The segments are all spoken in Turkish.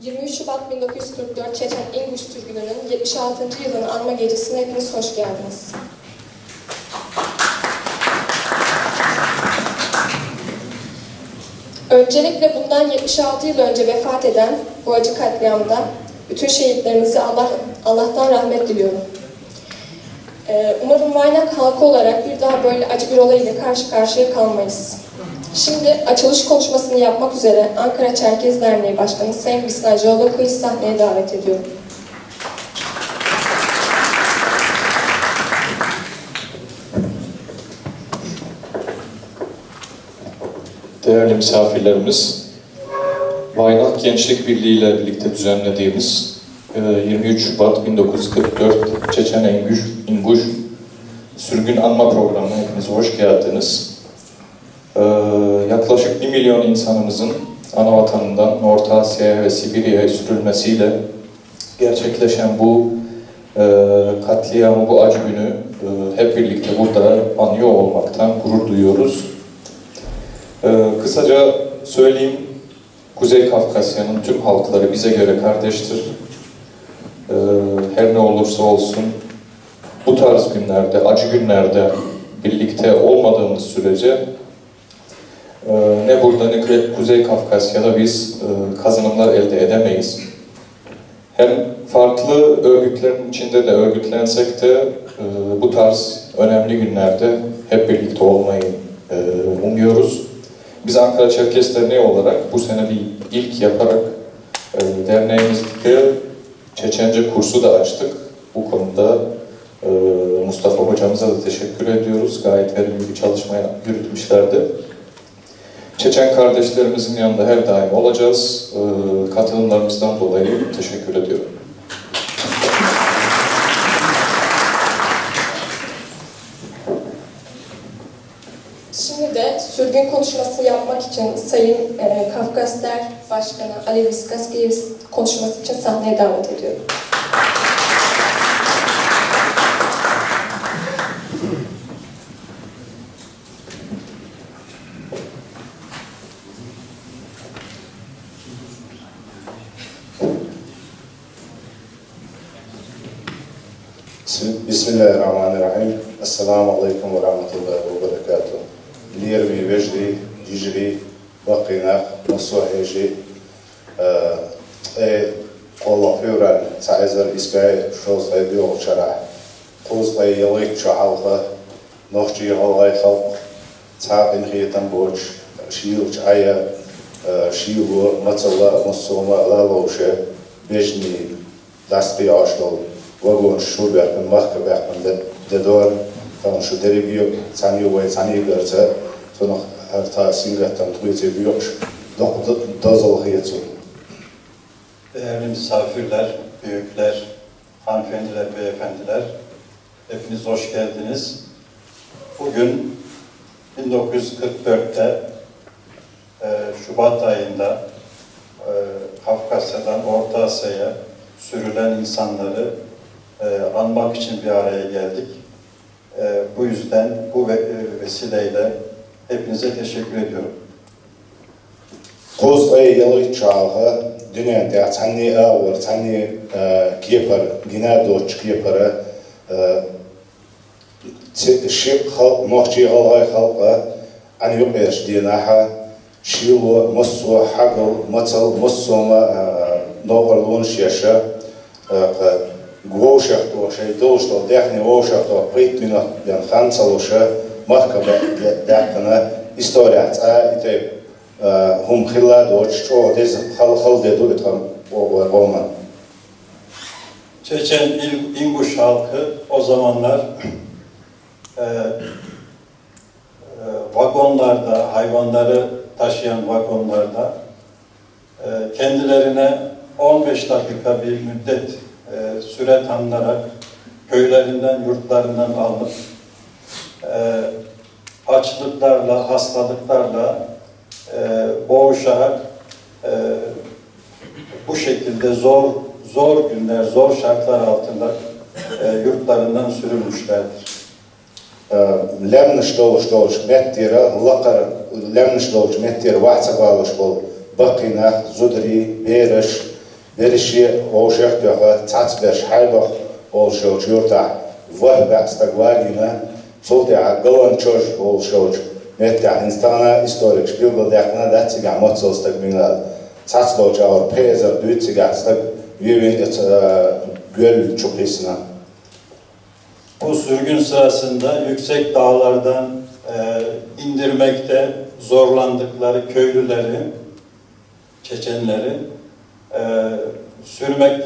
23 Şubat 1944 Çeçen İnguş sürgününün 76. yılını anma gecesine hepiniz hoş geldiniz. Öncelikle bundan 76 yıl önce vefat eden bu acı katliamda bütün şehitlerimize Allah'tan rahmet diliyorum. Umarım Vaynak halkı olarak bir daha böyle acı bir olay ile karşı karşıya kalmayız. Şimdi açılış konuşmasını yapmak üzere Ankara Çerkez Derneği Başkanı Sayın Bisnay Jolokay'ı sahneye davet ediyorum. Değerli misafirlerimiz, Vaynak Gençlik Birliği ile birlikte düzenlediğimiz 23 Şubat 1944 Çeçen İnguş Sürgün Anma Programı'na hepiniz hoş geldiniz. Yaklaşık 1 milyon insanımızın anavatanından Orta Asya'ya ve Sibirya'ya sürülmesiyle gerçekleşen bu katliamı, bu acı günü hep birlikte burada anıyor olmaktan gurur duyuyoruz. Kısaca söyleyeyim, Kuzey Kafkasya'nın tüm halkları bize göre kardeştir. Her ne olursa olsun bu tarz günlerde, acı günlerde birlikte olmadığımız sürece ne burada ne Kuzey Kafkasya'da biz kazanımlar elde edemeyiz. Hem farklı örgütlerin içinde de örgütlensek de bu tarz önemli günlerde hep birlikte olmayı umuyoruz. Biz Ankara Çerkes Derneği olarak bu sene bir ilk yaparak derneğimizde Çeçence kursu da açtık. Bu konuda Mustafa hocamıza da teşekkür ediyoruz. Gayet verimli bir çalışma yürütmüşlerdi. Çeçen kardeşlerimizin yanında her daim olacağız. Katılımlarımızdan dolayı teşekkür ediyorum. Şimdi de sürgün konuşması yapmak için Sayın Kafkasder Başkanı Ali Viskaski'yi konuşması için sahneye davet ediyorum. Bismillahirrahmanirrahim. Esselamu Aleyküm ve Rahmetullahi ve Berekatuhu. Lirvi vecdi, cicri, bakina, nasuheji, qolla fevran, ta'izar isbay, şozlay diyor çara, qozlay yalayk çahalqa, nohçi yalayk halq, ta'in hiyetan boç, şiyul çaya, şiyul matsala, musoma, lalovşe, bejni, dasti aşlol, vagon şuberken, mahkaberken de doğru, tamam şu deribiyo, sanıyor ve sanıyor görse, sonra her ta singetten tuğyeti büyük, dozal hiyeti. Değerli misafirler, büyükler, hanımefendiler, beyefendiler, hepiniz hoş geldiniz. Bugün 1944'te Şubat ayında Kafkasya'dan Orta Asya'ya sürülen insanları anmak için bir araya geldik. Bu yüzden bu vesileyle hepinize teşekkür ediyorum. Qozlay yalayk çağı, dünyada tanni ağır, tanni kiyapar, gina doç kiyapara, şık halk, nohçi yalayk halka, an yok eş dinaha, şilu, musu, hagıl, matsal, musuma, noğurluğun şişe, Gvoşakto, şey doğuşto, dehni gvoşakto, peytmina, yan hansaluşa, mahkaba dehkana, istoriyatsa, ite hum khilla doç, çoğu dez hal dedu etam olman. Çeçen İnguş halkı o zamanlar vagonlarda, hayvanları taşıyan vagonlarda kendilerine 15 dakika bir müddet süre tanınarak köylerinden, yurtlarından alınıp açlıklarla, hastalıklarla boğuşarak bu şekilde zor günler, zor şartlar altında yurtlarından sürülmüşlerdir. Lemniş doğuş mettira, lakar lemniş doğuş mettira vahtsa bağış bol, bakina, zudri, beriş, verişi olacak diyor, tat bir haybak oluşuyor, yurtta vahbe stagvagina, solda galan çöz oluşuyor. Mette instana historik spilgöldekna datsiga motsostak minglal. Tat doç ağır pezer dütsiga stak vivin et göl çukisina. Bu sürgün sırasında yüksek dağlardan indirmekte zorlandıkları köylüleri, Çeçenleri sürmek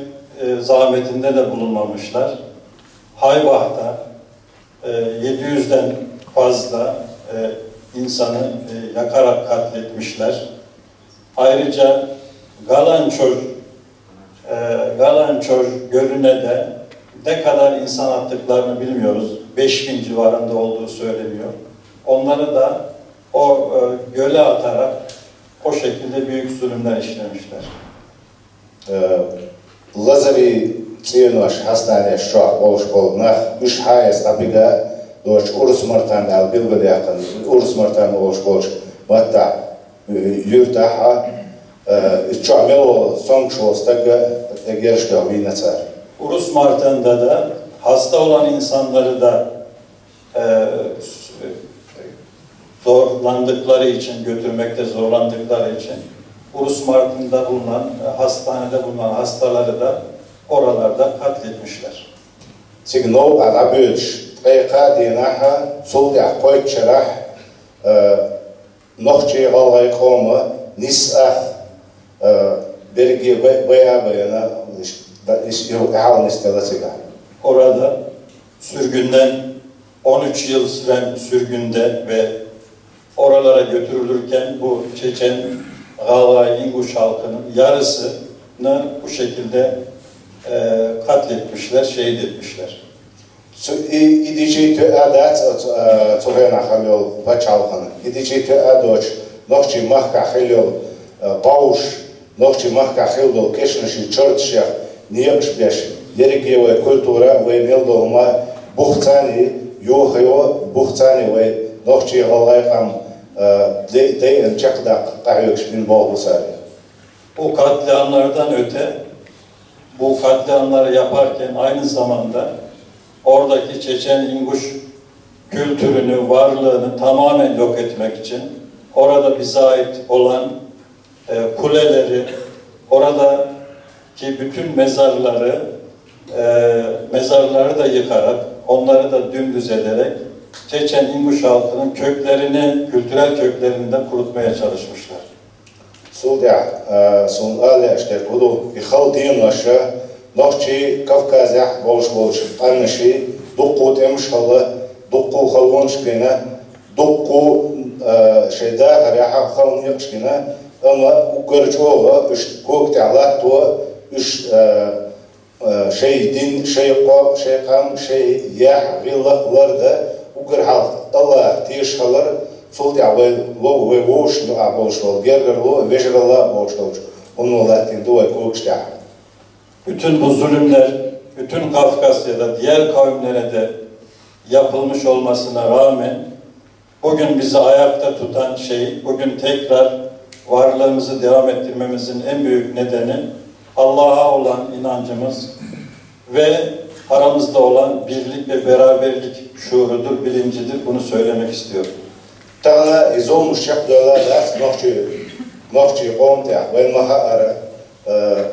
zahmetinde de bulunmamışlar. Haybah'ta 700'den fazla insanı yakarak katletmişler. Ayrıca Galançor Gölü'ne de ne kadar insan attıklarını bilmiyoruz. 5000 civarında olduğu söyleniyor. Onları da o göle atarak o şekilde büyük zulümler işlemişler. Lazari Tsirnoş hastane şu oluşkoluna 3 hayes abiga doç Urus Martan'da bilgili yakın Urus Martan'da oluşkolç hatta yurtaha çoğamelo son çoğustaga gerişte vinatlar. Urus Martan'da da hasta olan insanları da götürmekte zorlandıkları için Urus Martan'da bulunan, hastanede bulunan hastaları da oralarda katletmişler. Signal Arabüç, Treyka Dinaha, Sulya Koyçerah, Nohçi Galay Koma, Nisah, Bergi Bayabeyana, Orada sürgünden 13 yıl süren sürgünde ve oralara götürülürken bu Çeçen Galay İnguş halkının yarısını bu şekilde katletmişler, şehit etmişler. İdici tüadat tuhena halil paçalkanı. İdici tüadoç nohçi mahka halil pauş nohçi mahka halil keşneşi çörtşah niyakş beş yerike ve kultura ve meldolma buhtani yuhayo buhtani ve nohçi halaykam deyin çakdak kahyoks bin bolgusari. O katliamlardan öte bu katliamları yaparken aynı zamanda oradaki Çeçen İnguş kültürünü, varlığını tamamen yok etmek için orada bize ait olan kuleleri, oradaki bütün mezarları da yıkarak, onları da dümdüz ederek Çeçen İnguş halkının köklerini, kültürel köklerini de kurutmaya çalışmışlar. Sulda, sunale işte kudu ikhaldin aşağı Nohçi Kafkazya bolş anneşi dokku temşhalı dokku halvanşkina dokku şeyda haraha halniyakşkina ama ukarçoğa üç koktala to üç şeydin şeyqa şeyqam şey yah gillaklarda ukarhal Allah tişhalar sulda ve voş no bolşol gergerlo vejrala bolşol onu latin doğa kokşta. Bütün bu zulümler, bütün Kafkasya'da diğer kavimlere de yapılmış olmasına rağmen bugün bizi ayakta tutan şey, bugün tekrar varlığımızı devam ettirmemizin en büyük nedeni Allah'a olan inancımız ve aramızda olan birlik ve beraberlik şuurudur, bilincidir. Bunu söylemek istiyorum. Tağla izolmuş şakdolar ders nohçi qomta ve mahara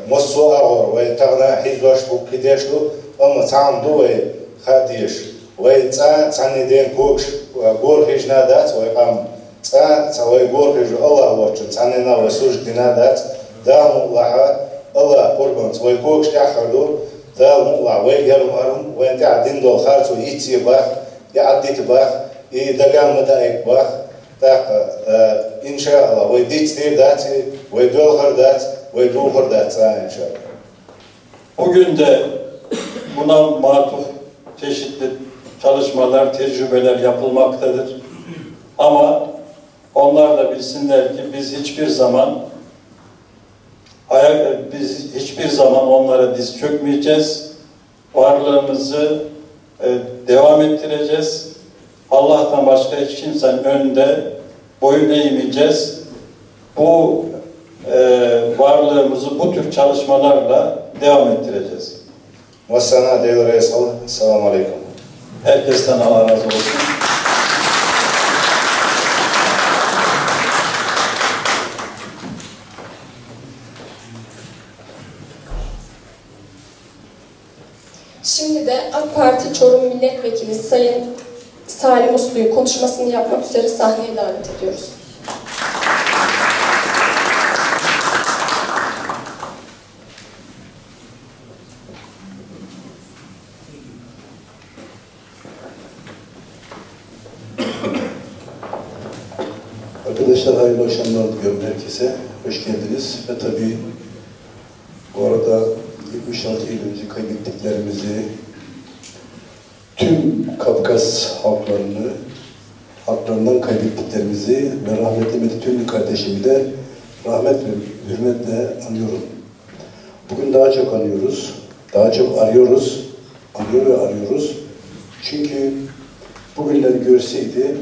Mosu ağır ve tağla hizloş bu kideşlu ama sandu ve hadiş ve saniden koş gorhijnadat ve qam ve gorhij Allah için sanena ve sujdinadat damullaha Allah kurban ve koş yahardu damulla ve yarmarım ve ta'din dol kharsu itibah ya'dit bah idagam daik bah inşallah ve dittir dat ve dolhar dat ve doğru da inşallah. Bugün de buna matuf çeşitli çalışmalar, tecrübeler yapılmaktadır. Ama onlar da bilsinler ki biz hiçbir zaman onlara diz çökmeyeceğiz. Varlığımızı devam ettireceğiz. Allah'tan başka hiç kimsenin önünde boyun eğmeyeceğiz. Bu varlığımızı bu tür çalışmalarla devam ettireceğiz. Vassana devre sal. Selamun aleyküm. Herkesten Allah razı olsun. Şimdi de AK Parti Çorum Milletvekili Sayın Salim Uslu'yu konuşmasını yapmak üzere sahneye davet ediyoruz. Arkadaşlar hayırlı akşamlar diliyorum herkese. Hoş geldiniz. Ve tabii bu arada 76 yıl önce kaybettiklerimizi, tüm Kafkas halklarından kaybettiklerimizi ve rahmetli Metin Tümlü kardeşimi de rahmet ve hürmetle anıyorum. Bugün daha çok anıyoruz, daha çok arıyoruz, anıyor ve arıyoruz. Çünkü bugünleri görseydi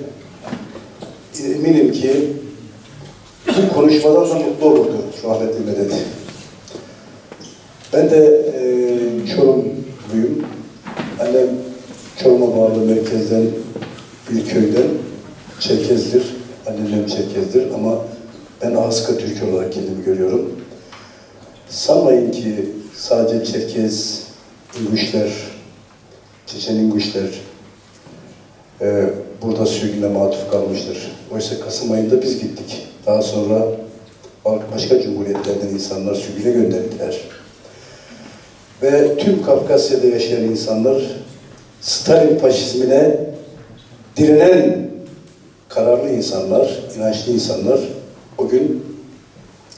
eminim ki bu konuşmadan da mutlu olurdu rahmetli Medet. Ben de Çorumluyum. Annem Çorum'a bağlı merkezden bir köyden. Çerkezdir. Annem Çerkezdir ama ben Ağızka Türk olarak kendimi görüyorum. Sanmayın ki sadece Çerkez, İnguşler, Çeçen İnguşler burada sürgüne matuf kalmıştır. Oysa Kasım ayında biz gittik. Daha sonra başka cumhuriyetlerden insanlar sürgüne gönderildiler. Ve tüm Kafkasya'da yaşayan insanlar Stalin faşizmine direnen kararlı insanlar, inançlı insanlar o gün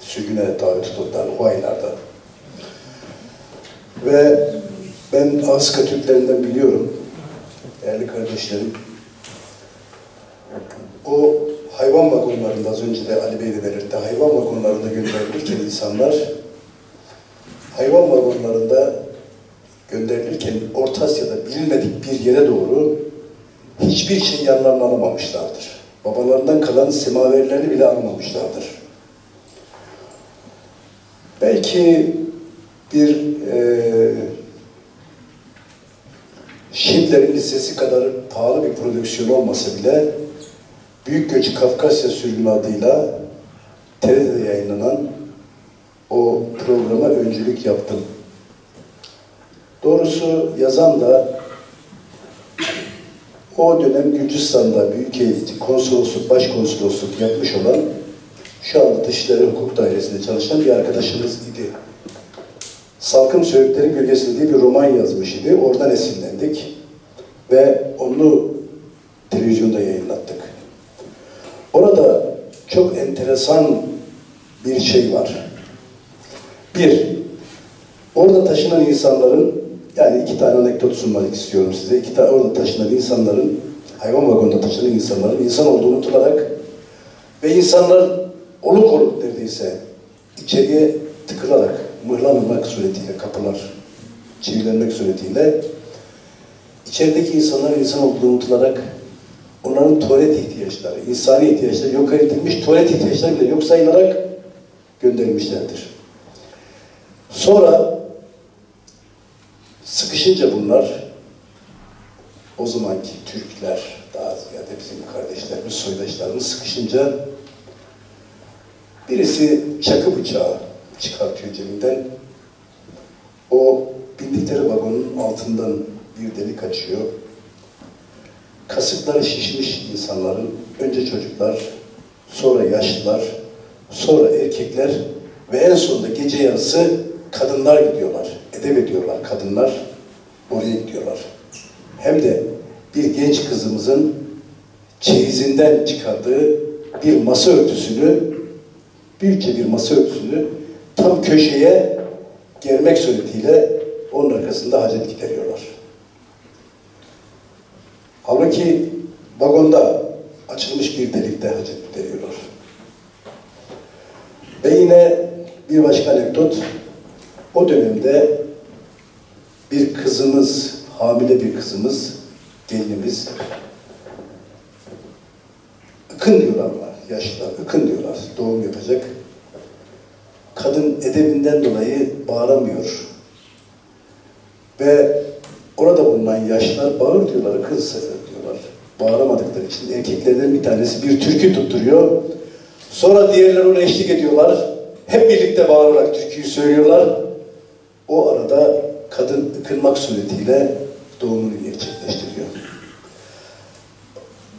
sürgüne tabi tutuldular o aylarda. Ve ben Ağızka Türklerinden biliyorum, değerli kardeşlerim, o hayvan vagonlarında, az önce de Ali Bey de belirtti, hayvan vagonlarında gönderilirken insanlar, hayvan vagonlarında gönderilirken Orta Asya'da bilinmedik bir yere doğru hiçbir şey yanlarına alamamışlardır. Babalarından kalan semaverilerini bile almamışlardır. Belki bir Şintlerin Lisesi kadar pahalı bir prodüksiyon olmasa bile Büyük Göç Kafkasya Sürgünü adıyla TRT'de yayınlanan o programa öncülük yaptım. Doğrusu yazan da o dönem Gürcistan'da Büyükelçilik, konsolosluk, başkonsolosluk yapmış olan, şu anda Dışişleri Hukuk Dairesi'nde çalışan bir arkadaşımız idi. Salkım Söğütlerin Gölgesinde diye bir roman yazmış idi. Oradan esinlendik ve onu televizyonda yayınlattık. Orada çok enteresan bir şey var. Bir, orada taşınan insanların, yani iki tane anekdot sunmak istiyorum size. Orada taşınan insanların, hayvan vagonunda taşınan insanların insan olduğunu unutularak ve insanlar oluk oluk neredeyse içeriye tıkılarak, mıhlanmak suretiyle, kapılar çivilenmek suretiyle içerideki insanların insan olduğunu unutularak onların tuvalet ihtiyaçları, insani ihtiyaçları yok edilmiş, tuvalet ihtiyaçları bile yok sayılarak gönderilmişlerdir. Sonra sıkışınca bunlar, o zamanki Türkler, daha ziyade bizim kardeşlerimiz, soydaşlarımız sıkışınca birisi çakı bıçağı çıkartıyor cebinden. O bindikleri vagonun altından bir delik açıyor. Kasıkları şişmiş insanların, önce çocuklar, sonra yaşlılar, sonra erkekler ve en sonunda gece yarısı kadınlar gidiyorlar. Edep ediyorlar kadınlar, oraya gidiyorlar. Hem de bir genç kızımızın çeyizinden çıkardığı bir masa örtüsünü, büyükçe bir masa örtüsünü tam köşeye germek suretiyle onun arkasında hacet gideriyorlar. Halbuki vagonda açılmış bir delikte hacet gideriyorlar. Ve yine bir başka anekdot, o dönemde bir kızımız, hamile bir kızımız, gelinimiz, ıkın diyorlar buna, yaşlılar, ıkın diyorlar, doğum yapacak. kadın edebinden dolayı bağıramıyor. Ve orada bulunan yaşlılar bağır diyorlar, kız diyorlar. Bağıramadıkları için erkeklerden bir tanesi bir türkü tutturuyor. Sonra diğerleri ona eşlik ediyorlar. Hep birlikte bağırarak türküyü söylüyorlar. O arada kadın ıkınmak suretiyle doğumunu gerçekleştiriyor.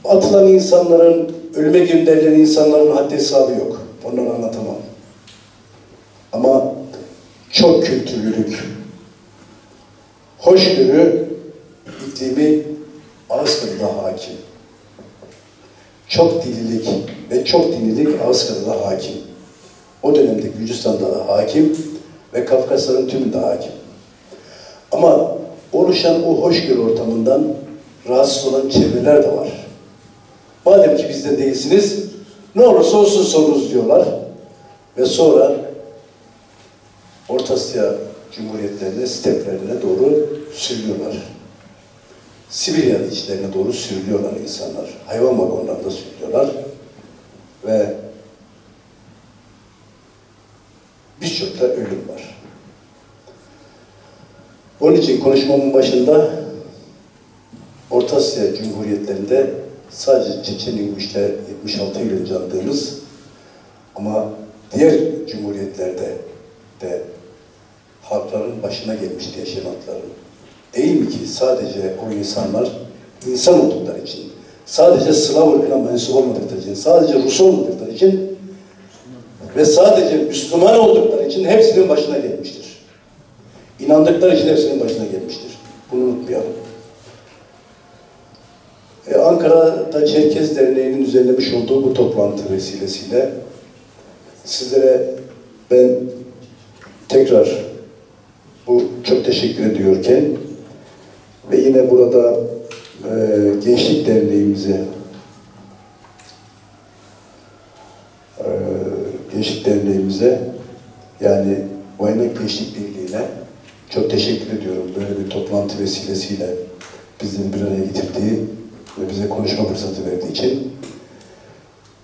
Atılan insanların, ölüme gönderilen insanların haddi hesabı yok. Onları anlatamam. Ama çok kültürlülük, hoşgörü iklimi Ağızkadı'da hakim. Çok dililik ve çok dinlilik Ağızkadı'da hakim. O dönemde Gürcistan'da da hakim ve Kafkasların tümünde hakim. Ama oluşan o hoşgörü ortamından rahatsız olan çevreler de var. Madem ki bizden değilsiniz, ne olursa olsun sorunuz diyorlar. Ve sonra Orta Asya Cumhuriyetlerine, steplerine doğru sürüyorlar. Sibirya içlerine doğru sürülüyorlar insanlar. Hayvan vagonlarında sürülüyorlar. Ve birçok da ölüm var. Onun için konuşmamın başında Orta Asya Cumhuriyetlerinde sadece Çeçen İngilizce 76 yıl önce andığımız ama diğer cumhuriyetlerde de halkların başına gelmişti yaşayan halkların. Değil mi ki sadece o insanlar insan oldukları için, sadece Slav ırkına mensup olmadıkları için, sadece Rus olmadıkları için ve sadece Müslüman oldukları için hepsinin başına gelmiştir. İnandıkları için hepsinin başına gelmiştir. Bunu unutmayalım. Ankara'da Çerkez Derneği'nin düzenlemiş olduğu bu toplantı vesilesiyle sizlere ben tekrar bu çok teşekkür ediyorken ve yine burada Gençlik Derneğimize yani Waynak Gençlik Birliği'ne çok teşekkür ediyorum. Böyle bir toplantı vesilesiyle bizleri bir araya getirdiği ve bize konuşma fırsatı verdiği için.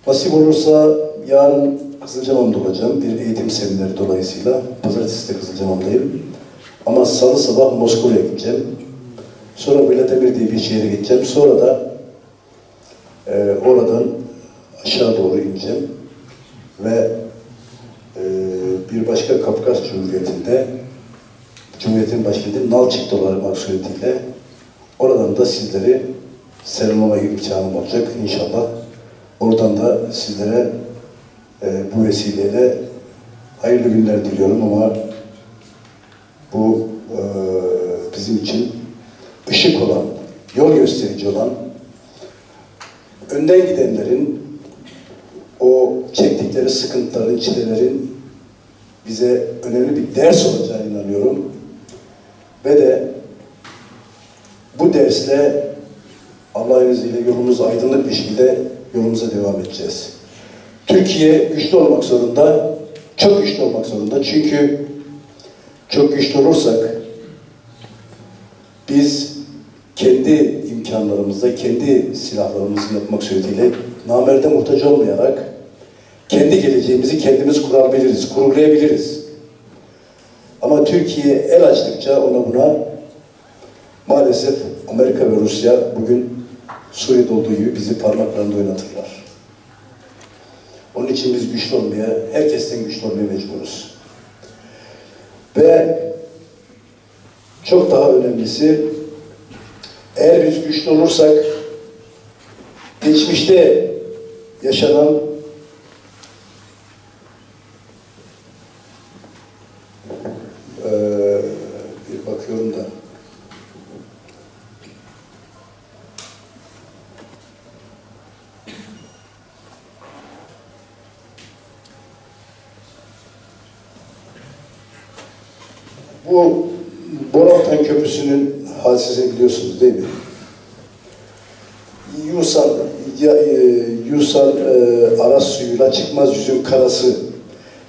Nasip olursa yarın Kızılcamam'da olacağım. Bir eğitim semineri dolayısıyla. Pazartesi de Kızılcamam'dayım. Ama salı sabah Moskova'ya gideceğim. Sonra Vladimir diye bir şehre gideceğim. Sonra da oradan aşağı doğru ineceğim. Ve bir başka Kafkas Cumhuriyeti'nde Cumhuriyet'in başkenti Nalçik'te olmak suretiyle oradan da sizleri selamlama imkanım olacak inşallah. Oradan da sizlere bu vesileyle hayırlı günler diliyorum ama bu bizim için ışık olan, yol gösterici olan, önden gidenlerin, o çektikleri sıkıntıların, çilelerin bize önemli bir ders olacağına inanıyorum. Ve de bu dersle Allah'ın izniyle yolumuz aydınlık bir şekilde yolumuza devam edeceğiz. Türkiye güçlü olmak zorunda, çok güçlü olmak zorunda. Çünkü çok güçlü olursak biz kendi imkanlarımızla, kendi silahlarımızı yapmak suretiyle namerde muhtaç olmayarak kendi geleceğimizi kendimiz kurabiliriz, kurgulayabiliriz. Ama Türkiye el açtıkça ona buna maalesef Amerika ve Rusya bugün Suriye'de olduğu gibi bizi parmaklarında oynatırlar. Onun için biz güçlü olmaya, herkesten güçlü olmaya mecburuz. Ve çok daha önemlisi, eğer biz güçlü olursak, geçmişte yaşanan bir bakıyorum da bu Borantan Köprüsü'nün hadisesini biliyorsunuz değil mi? Yusan Aras suyuyla çıkmaz yüzün karası.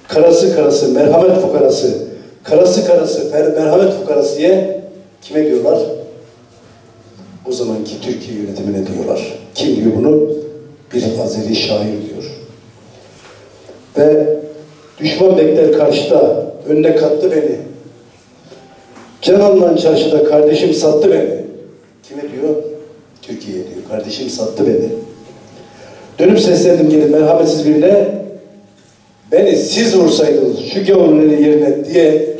Karası merhamet fukarası. Karası merhamet fukarası diye kime diyorlar? O zamanki Türkiye yönetimine diyorlar. Kim diyor bunu? Bir Azeri şair diyor. Ve Düşman bekler karşıda, önüne kattı beni. Canan'la çarşıda kardeşim sattı beni. Kime diyor? Türkiye'ye diyor. Kardeşim sattı beni. Dönüp seslendim geri merhametsiz birine. Beni siz vursaydınız şu gavurun yerine diye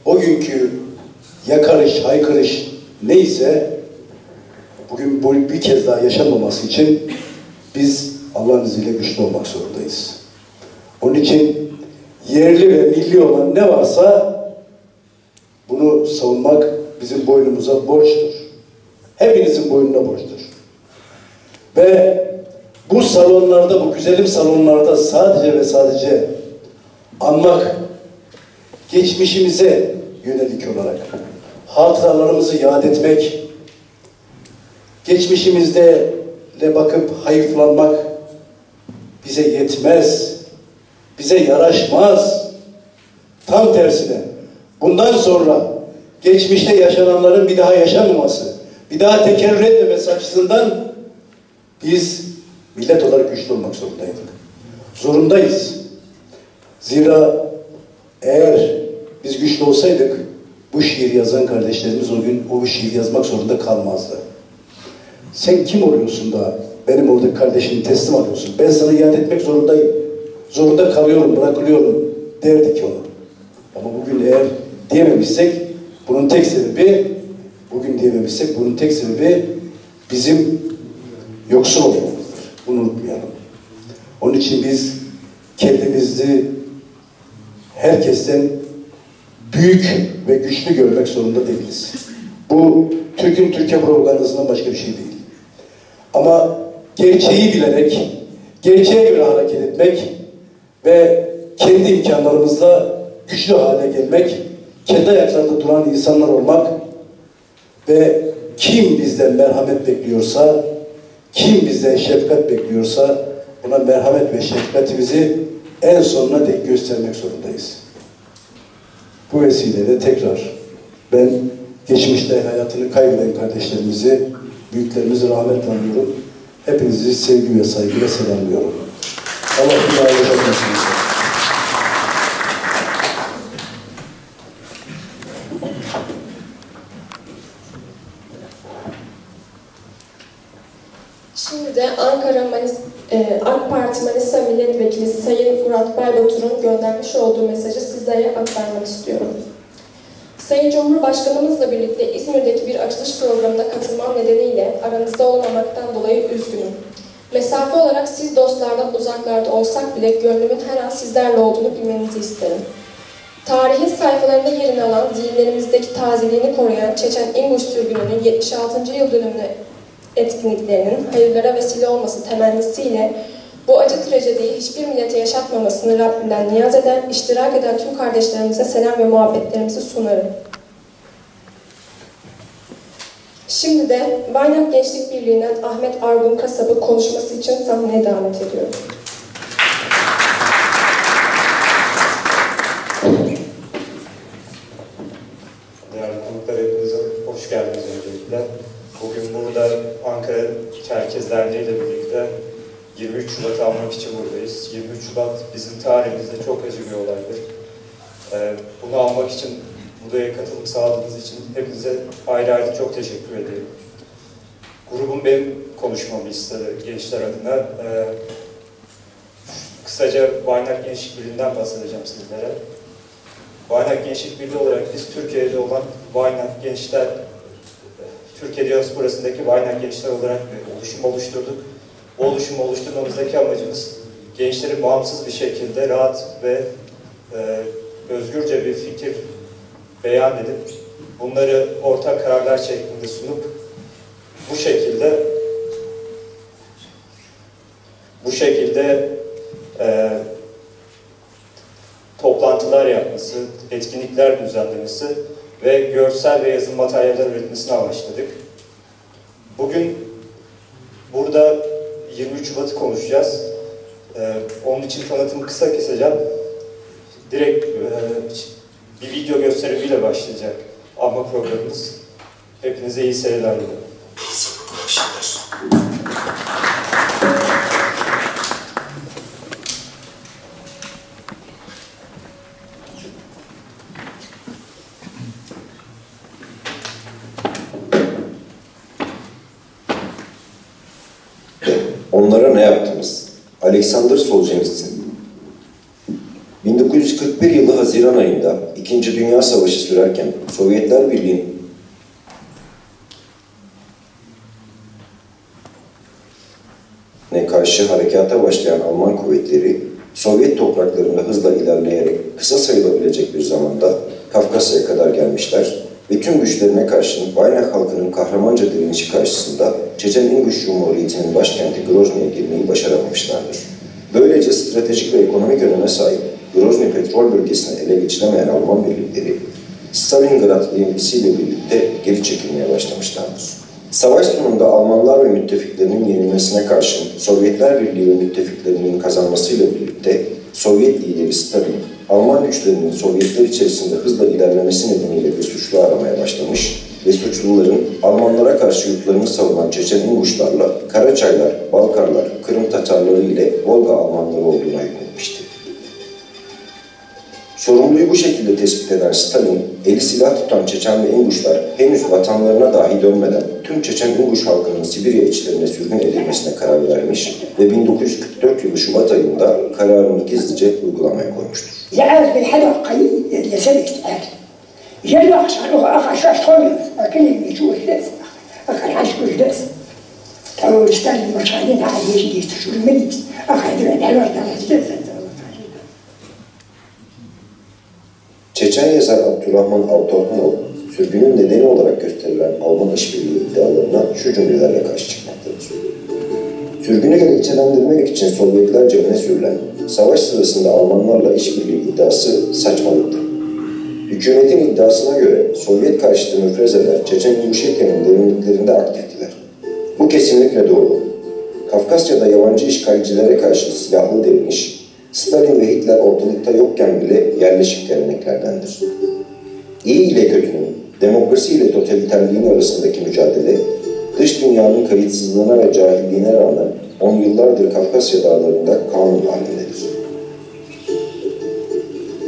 o günkü yakarış, haykırış neyse bugün bu bir kez daha yaşanmaması için biz Allah'ın izniyle güçlü olmak zorundayız. Onun için yerli ve milli olan ne varsa bunu savunmak bizim boynumuza borçtur. Hepinizin boynuna borçtur. Ve bu salonlarda, bu güzelim salonlarda sadece ve sadece anmak, geçmişimize yönelik olarak hatıralarımızı yad etmek, geçmişimizde bakıp hayıflanmak bize yetmez, bize yaraşmaz. Tam tersine bundan sonra geçmişte yaşananların bir daha yaşanmaması, bir daha tekerrür etmemesi açısından biz millet olarak güçlü olmak zorundaydık. Zorundayız. Zira eğer biz güçlü olsaydık bu şiir yazan kardeşlerimiz o gün o şiir yazmak zorunda kalmazdı. Sen kim oluyorsun da benim oradaki kardeşimi teslim alıyorsun? Ben sana iade etmek zorundayım. Zorunda kalıyorum, bırakılıyorum derdik onu. Ama bugün eğer diyememişsek bunun tek sebebi bizim yoksul olmamızdır. Bunu unutmayalım. Onun için biz kendimizi herkesten büyük ve güçlü görmek zorunda değiliz. Bu Türkiye propagandasından başka bir şey değil. Ama gerçeği bilerek, gerçeğe göre hareket etmek ve kendi imkanlarımızla güçlü hale gelmek, kendi ayaklarında duran insanlar olmak ve kim bizden merhamet bekliyorsa, kim bizden şefkat bekliyorsa buna merhamet ve şefkatimizi en sonuna dek göstermek zorundayız. Bu vesileyle tekrar ben geçmişte hayatını kaybeden kardeşlerimizi, büyüklerimizi rahmetle anıyorum. Hepinizi sevgi ve saygıyla selamlıyorum. Allah bir daha yaşatmasın. Şimdi de AK Parti Manisa Milletvekili Sayın Murat Baybatur'un göndermiş olduğu mesajı sizlere aktarmak istiyorum. Sayın Cumhurbaşkanımızla birlikte İzmir'deki bir açılış programına katılmam nedeniyle aranızda olmamaktan dolayı üzgünüm. Mesafe olarak siz dostlardan uzaklarda olsak bile gönlümün her an sizlerle olduğunu bilmenizi isterim. Tarihin sayfalarında yerini alan, zihinlerimizdeki tazeliğini koruyan Çeçen İnguş sürgününün 76. yıl dönümü etkinliklerinin hayırlara vesile olması temennisiyle bu acı trajediyi hiçbir millete yaşatmamasını Rabbimden niyaz eden, iştirak eden tüm kardeşlerimize selam ve muhabbetlerimizi sunarım. Şimdi de Baynak Gençlik Birliği'nden Ahmet Argun Kasab'ı konuşması için sahneye davet ediyorum. Değerli konuklar, hepinize hoş geldiniz öncelikle. Bugün burada Ankara Çerkez Derneği ile birlikte 23 Şubat'ı anmak için buradayız. 23 Şubat bizim tarihimizde çok acı bir olaydır. Bunu anmak için, buraya katılım sağladığınız için hepinize ayrı ayrı çok teşekkür ederim. Grubum benim konuşmamı istedi gençler adına. Kısaca Baynak Gençlik Birliği'nden bahsedeceğim sizlere. Baynak Gençlik Birliği olarak biz Türkiye'de olan Baynak Gençler, Türkiye diasporasındaki Baynak Gençler olarak bir oluşum oluşturduk. Bu oluşumu oluşturmamızdaki amacımız gençlerin bağımsız bir şekilde rahat ve özgürce bir fikir beyan edip bunları ortak kararlar şeklinde sunup bu şekilde toplantılar yapması, etkinlikler düzenlemesi ve görsel ve yazılı materyaller üretmesini amaçladık. Bugün burada 23 Şubat'ı konuşacağız. Onun için tanıtımı kısa keseceğim. Direkt bir video gösterimiyle başlayacak anma programımız. Hepinize iyi seyirler diliyorum. Alexander Solzhenitsyn. 1941 yılı Haziran ayında İkinci Dünya Savaşı sürerken Sovyetler Birliği'ne karşı harekata başlayan Alman kuvvetleri Sovyet topraklarında hızla ilerleyerek kısa sayılabilecek bir zamanda Kafkasya'ya kadar gelmişler ve tüm güçlerine karşın Vaynak halkının kahramanca direnişi karşısında Çeçen İnguş Cumhuriyeti'nin başkenti Grozny'ye girmeyi başaramamışlardır. Böylece stratejik ve ekonomik öneme sahip Grozny petrol bölgesine ele geçiremeyen Alman birlikleri Stalingrad yenilgisiyle birlikte geri çekilmeye başlamışlardır. Savaş sonunda Almanlar ve müttefiklerinin yenilmesine karşın Sovyetler Birliği ve müttefiklerinin kazanmasıyla birlikte Sovyet lideri Stalin, Alman güçlerinin Sovyetler içerisinde hızla ilerlemesi nedeniyle bir suçlu aramaya başlamış ve suçluların Almanlara karşı yurtlarını savunan Çeçen İnguşlarla Karaçaylar, Balkarlar, Kırım Tatarları ile Volga Almanları olduğuna hükmetmişti. Sorumluyu bu şekilde tespit eden Stalin, eli silah tutan Çeçen ve İnguşlar henüz vatanlarına dahi dönmeden tüm Çeçen İnguş halkının Sibirya içlerine sürgün edilmesine karar vermiş ve 1944 yılı Şubat ayında kararını gizlice uygulamaya koymuştur. Çeçen yazar Abdurrahman Avtorhunov, sürgünün nedeni olarak gösterilen Alman işbirliği iddialarına şu cümlelerle karşı çıkmaktadır. Sürgünü gerekçelendirmek için Sovyetlerce öne sürülen, savaş sırasında Almanlarla işbirliği iddiası saçmalıktır. Hükümetin iddiasına göre Sovyet karşıtı müfrezeler Çeçen İnguşetya'nın derinliklerinde aktiftiler. Bu kesinlikle doğru. Kafkasya'da yabancı işgalcilere karşı silahlı direniş, Stalin ve Hitler ortalıkta yokken bile yerleşik geleneklerdendir. İyi ile kötünün, demokrasi ile totaliterliğin arasındaki mücadele, dış dünyanın kayıtsızlığına ve cahilliğine rağmen 10 yıllardır Kafkasya dağlarında kanun halindedir.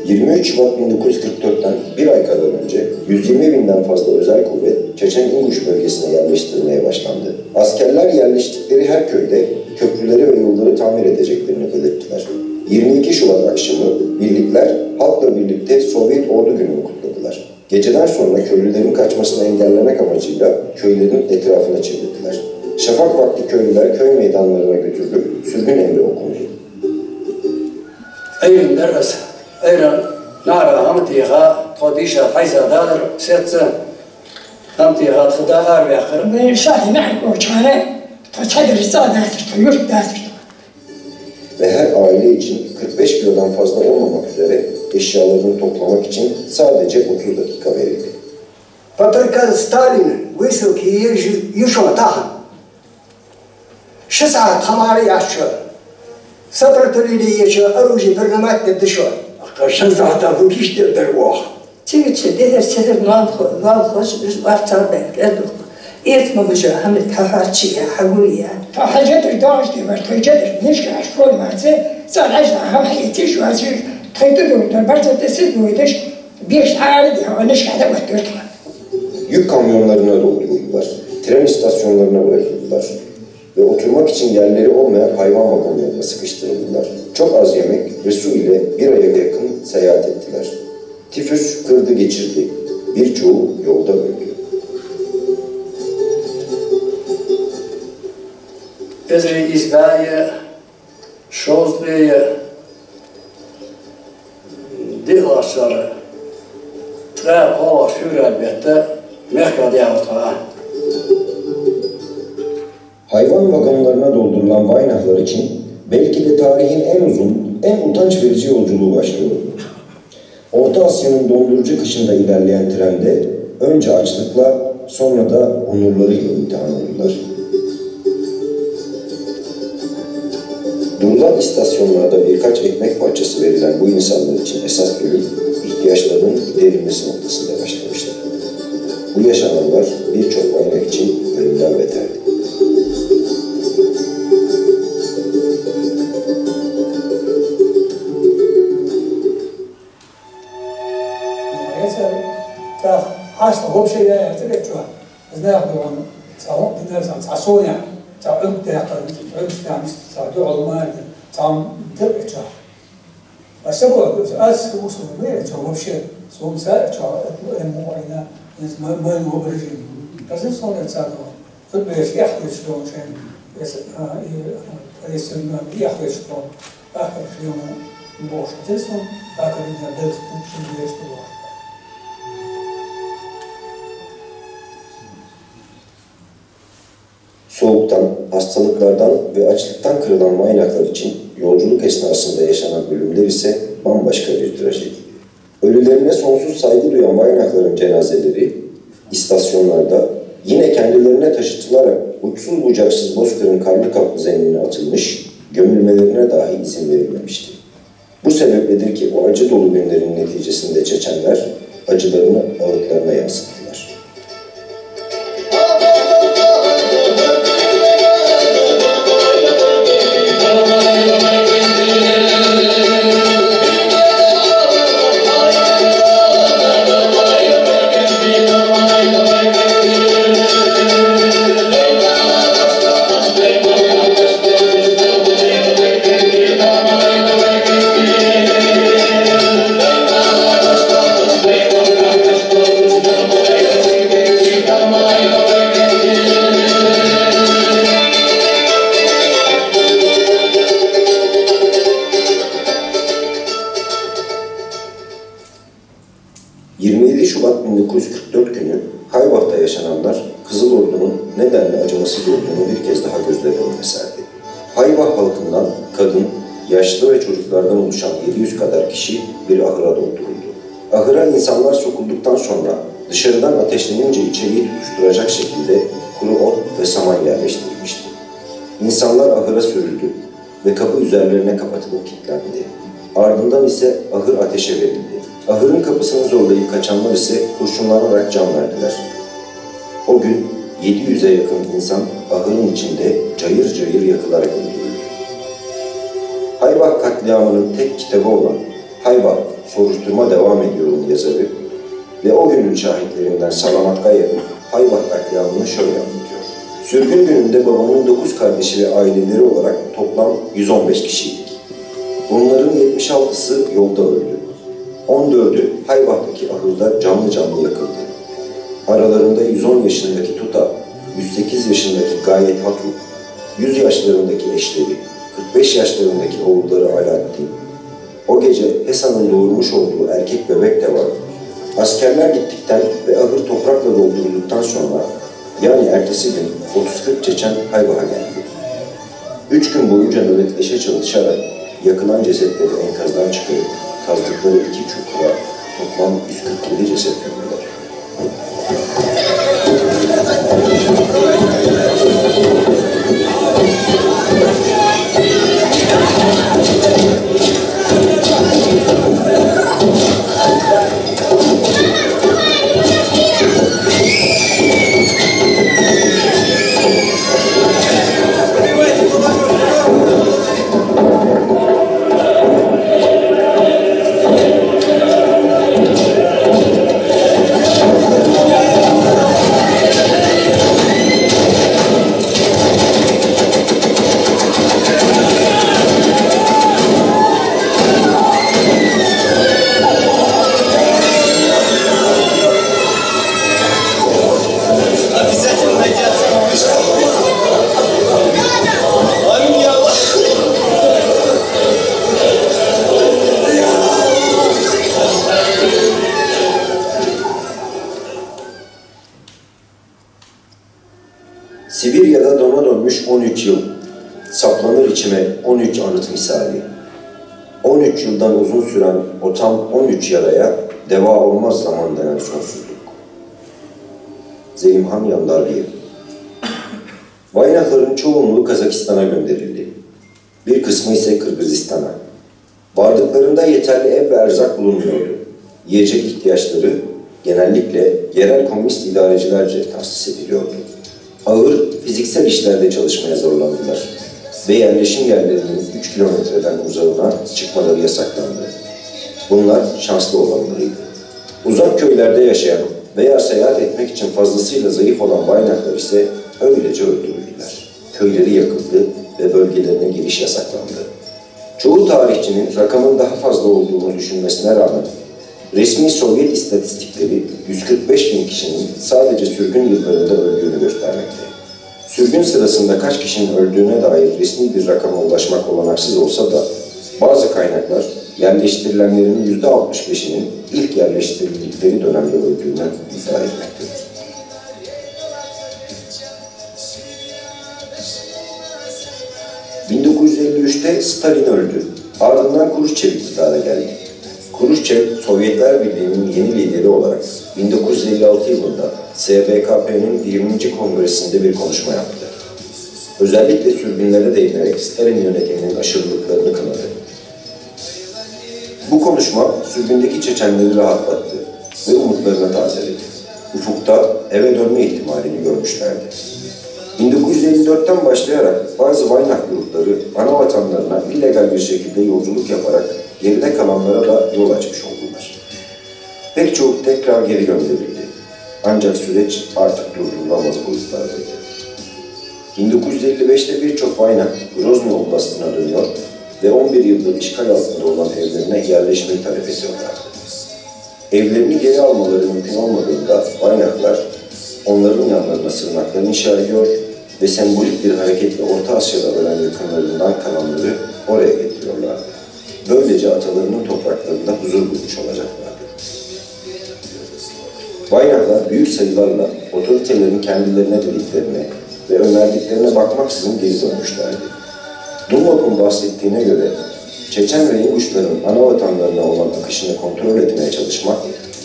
23 Şubat 1944'ten bir ay kadar önce 120 binden fazla özel kuvvet Çeçen İnguş bölgesine yerleştirilmeye başlandı. Askerler yerleştikleri her köyde köprüleri ve yolları tamir edeceklerini belirttiler. 22 Şubat akşamı birlikler halkla birlikte Sovyet Ordu Günü'nü kutladılar. Geceden sonra köylülerin kaçmasını engellemek amacıyla köylerin etrafına çevirdiler. Şafak vakti köylüler köy meydanlarına götürülüp sürgün emri okundu. Ayın derres, ayın nara hamtiha tadişa hayzadar setsen hamtiha tıdağar ve akırım. Ben şahı na'u çare taçadır zadatır yurt dasır. Ve her aile için 45 kilodan fazla olmamak üzere eşyalarını toplamak için sadece 30 dakika verildi. Fabrika Stalin Vysoki Yuşotahan 6 saat hamari yaşıyor. Sapratoriyle yaşıyor, aruji bernamat de dışıyor. Akşam zaten bu kişidir der o. Çiğçe deher seher nalhoş vartar ben geldik. İtmamışa hem tahaçıya, havuriya. Tahacadır dağıştı var, toycadır. Neşke aşk olmazsa, sadece hem yetiş vazir. Toydu doğrudan, barca desit boydaş. Bir ağrı diye, o neşkede batırdı. Yük kamyonlarına dolduruldular, tren istasyonlarına bırakıldılar ve oturmak için yerleri olmayan hayvan vagonlarına sıkıştırıldılar. Çok az yemek ve su ile bir aya yakın seyahat ettiler. Tifüs kırdı geçirdi, birçoğu yolda öldü. Ezri izbaya, şozbaya, dilaşları, træ kola şur elbette, merkad yavruta. Hayvan vagonlarına doldurulan Vaynaklar için belki de tarihin en uzun, en utanç verici yolculuğu başlıyordu. Orta Asya'nın dondurucu kışında ilerleyen trende önce açlıkla, sonra da onurlarıyla imtihan oldular. Durulan istasyonlarda birkaç ekmek parçası verilen bu insanlar için esas ölüm, ihtiyaçlarının giderilmesi noktasında başlamıştı. Bu yaşananlar birçok Vaynak için ölümden beterdi. Aslında bu şeyler ertelek çoğu. Biz ne yapıyoruz? Sağlık dinlersen, sağ sol yani. Sağ ön de yaparız. Ön yani sağ olmayan. там дырча. А собой аз условия, что вообще солнце, что эмоина из моего образа. Даже солнце оно. Тут есть яхты, что он если яхты, что ахер шлема бош. Здесь он ахер не дает что есть бош. Soğuktan, hastalıklardan ve açlıktan kırılan Maynaklar için yolculuk esnasında yaşanan ölümler ise bambaşka bir trajedi. Ölülerine sonsuz saygı duyan Maynakların cenazeleri istasyonlarda yine kendilerine taşıtılarak uçsuz bucaksız Bozkır'ın karlı kaplı zeminine atılmış, gömülmelerine dahi izin verilmemişti. Bu sebepledir ki o acı dolu günlerin neticesinde Çeçenler acılarını ağıtlarına yansıttılar. Şubat 1944 günü Haybach'ta yaşananlar Kızıl Ordu'nun nedenle acımasız olduğunu bir kez daha gözler önüne serdi. Haybach halkından kadın, yaşlı ve çocuklardan oluşan 700 kadar kişi bir ahıra dolduruldu. Ahıra insanlar sokulduktan sonra dışarıdan ateşlenince içeriği tutuşturacak şekilde kuru ot ve saman yerleştirilmişti. İnsanlar ahıra sürüldü ve kapı üzerlerine kapatılıp kilitlendi. Ardından ise ahır ateşe verildi. Ahırın kapısını zorlayıp kaçanlar ise kurşunlanarak can verdiler. O gün 700'e yakın insan ahırın içinde cayır cayır yakılarak öldürüldü. Haybach katliamının tek kitabı olan Haybach, soruşturma devam ediyor'un yazarı ve o günün şahitlerinden Salamat Gayev, Haybach katliamını şöyle anlatıyor. Sürgün gününde babamın 9 kardeşi ve aileleri olarak toplam 115 kişiydik. Bunların 76'sı yolda öldü. 14'ü Haybach'taki ahırda canlı canlı yakıldı. Aralarında 110 yaşındaki Tuta, 108 yaşındaki Gayet Hatu, 100 yaşlarındaki eşleri, 45 yaşlarındaki oğulları Alaaddin. O gece Hesan'ın doğurmuş olduğu erkek bebek de vardı. Askerler gittikten ve ahır toprakla doldurulduktan sonra, yani ertesi gün 30-40 Çeçen Haybach'a geldi. 3 gün boyunca nöbetleşe çalışarak yakılan cesetleri enkazdan çıkarıp kazdıkları 2 çukura toplam 147 ceset gömdüler. Sibirya'da dona dönmüş 13 yıl, saplanır içime 13 anıt misali. 13 yıldan uzun süren o tam 13 yaraya deva olmaz zaman denen sonsuzluk. Zelimhan Yandarlı'yı. Vaynakların çoğunluğu Kazakistan'a gönderildi. Bir kısmı ise Kırgızistan'a. Vardıklarında yeterli ev ve erzak bulunmuyordu. Yiyecek ihtiyaçları genellikle yerel komünist idarecilerce tahsis ediliyordu. Ağır fiziksel işlerde çalışmaya zorlandılar ve yerleşim yerlerinin 3 kilometreden uzağına çıkmaları yasaklandı. Bunlar şanslı olanlarıydı. Uzak köylerde yaşayan veya seyahat etmek için fazlasıyla zayıf olan Vaynaklar ise öylece öldürüldüler. Köyleri yakıldı ve bölgelerine giriş yasaklandı. Çoğu tarihçinin rakamın daha fazla olduğunu düşünmesine rağmen resmi Sovyet istatistikleri 145 bin kişinin sadece sürgün yıllarında öldüğünü göstermekte. Sürgün sırasında kaç kişinin öldüğüne dair resmi bir rakama ulaşmak olanaksız olsa da bazı kaynaklar yerleştirilenlerin %65'inin ilk yerleştirildikleri dönemde öldüğünü iddia etmektedir. ...1953'te Stalin öldü. Ardından Kruşçev iktidara geldi. Kruşçev, Sovyetler Birliği'nin yeni lideri olarak 1956 yılında SBKP'nin 20. Kongresinde bir konuşma yaptı. Özellikle sürgünlere değinerek Stalin yönetiminin aşırılıklarını kınadı. Bu konuşma sürgündeki Çeçenleri rahatlattı ve umutlarını tazeledi. Ufukta eve dönme ihtimalini görmüşlerdi. 1954'ten başlayarak bazı Weihnacht grupları ana vatanlarına illegal bir şekilde yolculuk yaparak geride kalanlara da yol açmış oldular. Pek çok tekrar geri gönderildi. Ancak süreç artık durdurulamaz boyutlardaydı. 1955'te birçok Weihnacht Grozny Oblastı'na dönüyor ve 11 yıldır işgal altında olan evlerine yerleşmeyi talep ediyorlardı. Evlerini geri almaları mümkün olmadığında Weihnachtlar onların yanlarına sığınaklarını inşa ediyor ve sembolik bir hareketle Orta Asya'da ölen yakınlarından kalanları oraya getiriyorlardı. Böylece atalarının topraklarında huzur bulmuş olacaklardı. Weihnachtlar büyük sayılarla otoritelerin kendilerine dediklerine ve önerdiklerine bakmaksızın geri dönmüşlerdi. Dunlop'un bahsettiğine göre Çeçen ve İnguşların ana vatanlarına olan akışını kontrol etmeye çalışmak,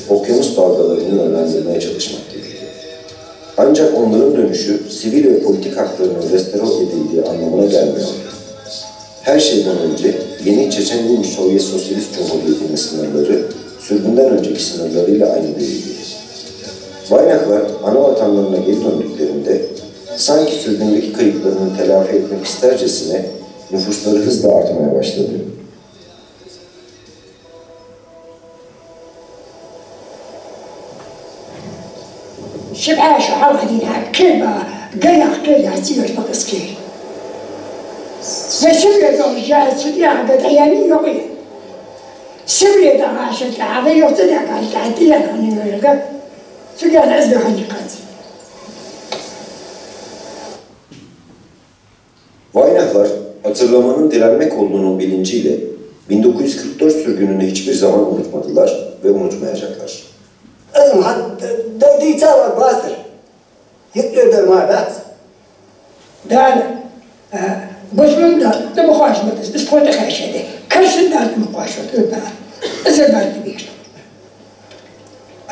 okyanus dalgalarını yönlendirmeye çalışmak gibiydi. Ancak onların dönüşü sivil ve politik haklarının restore edildiği anlamına gelmiyordu. Her şeyden önce yeni Çeçen-İnguş Sovyet Sosyalist Cumhuriyeti'nin sınırları sürgünden önceki sınırlarıyla aynı değildi. Weihnachtlar ana vatanlarına geri döndüklerinde sanki sürgündeki kayıplarını telafi etmek istercesine nüfusları hızla artmaya başladı. شبعة شعار هذينا كلمة قيا قيا سير مقسكي فسبرة رجال سديا قد عياني يقي سبرة عاشت عظيم وصدق على تعديا عن الرقاب سجان أزدو عن القاضي. Weihnachtlar hatırlamanın direnmek olduğunun bilinciyle 1944 sürgününü hiçbir zaman unutmadılar ve unutmayacaklar. أزمة دي تصور باطل يقدر ما بات دانا بسمم دا تبخاش مدرس استوى خاشدة كرسل دا تبخاش مدرس أزل بعد كبير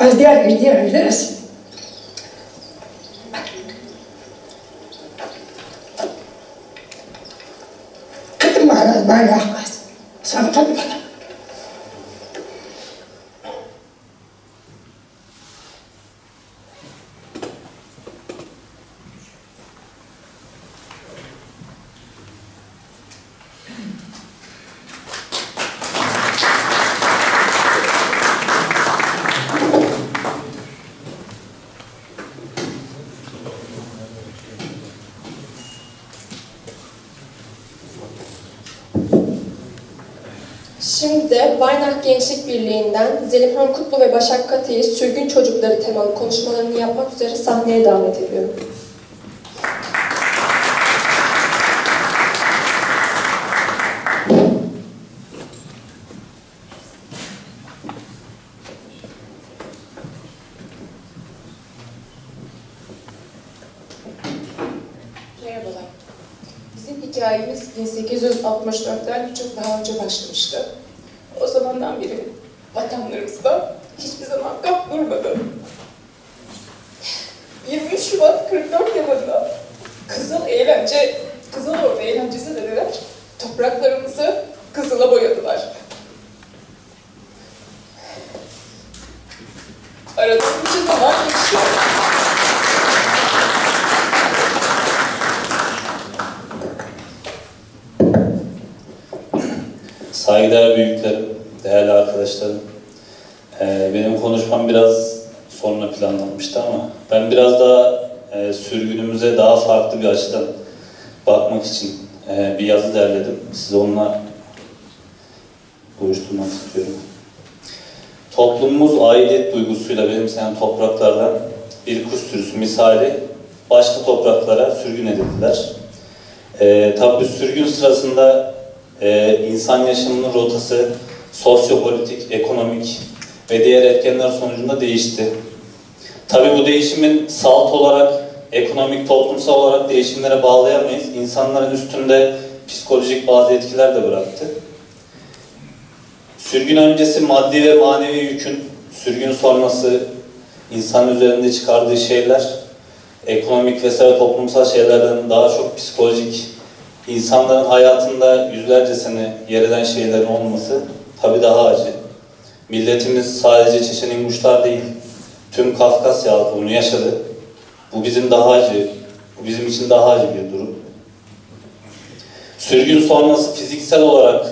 أزديار درس كتب مهارات باي أحقاس سابقا بنا Şimdi de Weihnacht Gençlik Birliği'nden Zeliha Kutlu ve Başak Katı'yı sürgün çocukları temalı konuşmalarını yapmak üzere sahneye davet ediyorum. Merhabalar. Bizim hikayemiz 1864'ten çok daha önce başlamıştı. O zamandan beri vatanlarımızda hiçbir zaman gap durmadı. 23 Şubat 44 yılında Kızılordu eğlencesi dediler, topraklarımızı kızıla boyadılar. Aradan bir zaman geçti. Saygıdeğer büyüklerim, değerli arkadaşlarım, benim konuşmam biraz sonra planlanmıştı ama ben biraz daha sürgünümüze daha farklı bir açıdan bakmak için bir yazı derledim. Size onunla buluşturmak istiyorum. Toplumumuz aidiyet duygusuyla benimseyen topraklardan bir kuş sürüsü misali başka topraklara sürgün edildiler. Tabi bu sürgün sırasında insan yaşamının rotası sosyopolitik, ekonomik ve diğer etkenler sonucunda değişti. Tabi bu değişimin salt olarak, ekonomik, toplumsal olarak değişimlere bağlayamayız. İnsanların üstünde psikolojik bazı etkiler de bıraktı. Sürgün öncesi maddi ve manevi yükün, sürgün sonrası insan üzerinde çıkardığı şeyler, ekonomik vesaire toplumsal şeylerden daha çok psikolojik, insanların hayatında yüzlerce sene yer eden şeylerin olması tabii daha acı. Milletimiz sadece Çeçen İnguşlar değil, tüm Kafkasya halkı bunu yaşadı. Bu bizim için daha acı bir durum. Sürgün sonrası fiziksel olarak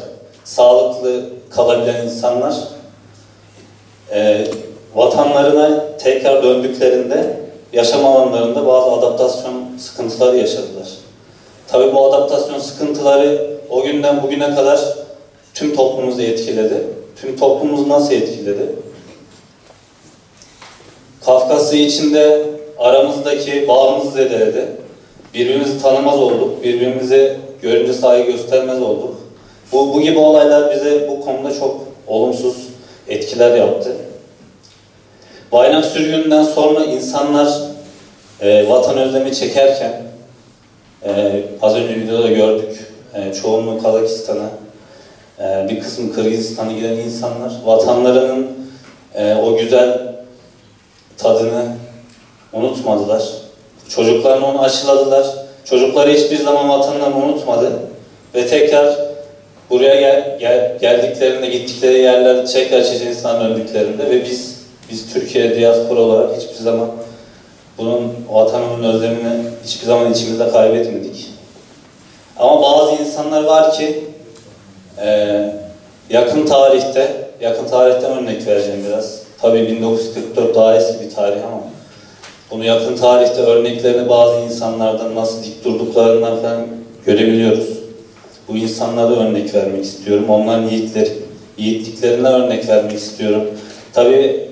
sağlıklı kalabilen insanlar vatanlarına tekrar döndüklerinde yaşam alanlarında bazı adaptasyon sıkıntıları yaşadılar. Tabii bu adaptasyon sıkıntıları o günden bugüne kadar tüm toplumumuzu etkiledi. Tüm toplumumuzu nasıl etkiledi? Kafkasya içinde aramızdaki bağımızı zedeledi. Birbirimizi tanımaz olduk. Birbirimize görünce saygı göstermez olduk. Bu gibi olaylar bize bu konuda çok olumsuz etkiler yaptı. Baynak sürgününden sonra insanlar vatan özlemi çekerken az önce videoda gördük. Çoğunluğu Kazakistan'a, bir kısmı Kırgızistan'a giden insanlar vatanlarının o güzel tadını unutmadılar. Çocuklarını onu aşıladılar. Çocukları hiçbir zaman vatanlarını unutmadı. Ve tekrar buraya geldiklerinde, gittikleri yerlerde tekrar Çeçenistan'a döndüklerinde ve biz Türkiye diaspora olarak hiçbir zaman bunun vatanının özlemini hiçbir zaman içimizde kaybetmedik. Ama bazı insanlar var ki yakın tarihten örnek vereceğim biraz. Tabii 1944 daha eski bir tarih ama bunu yakın tarihte örneklerini bazı insanlardan nasıl dik durduklarından falan görebiliyoruz. Bu insanlara örnek vermek istiyorum. Onların yiğitliklerinden örnek vermek istiyorum. Tabii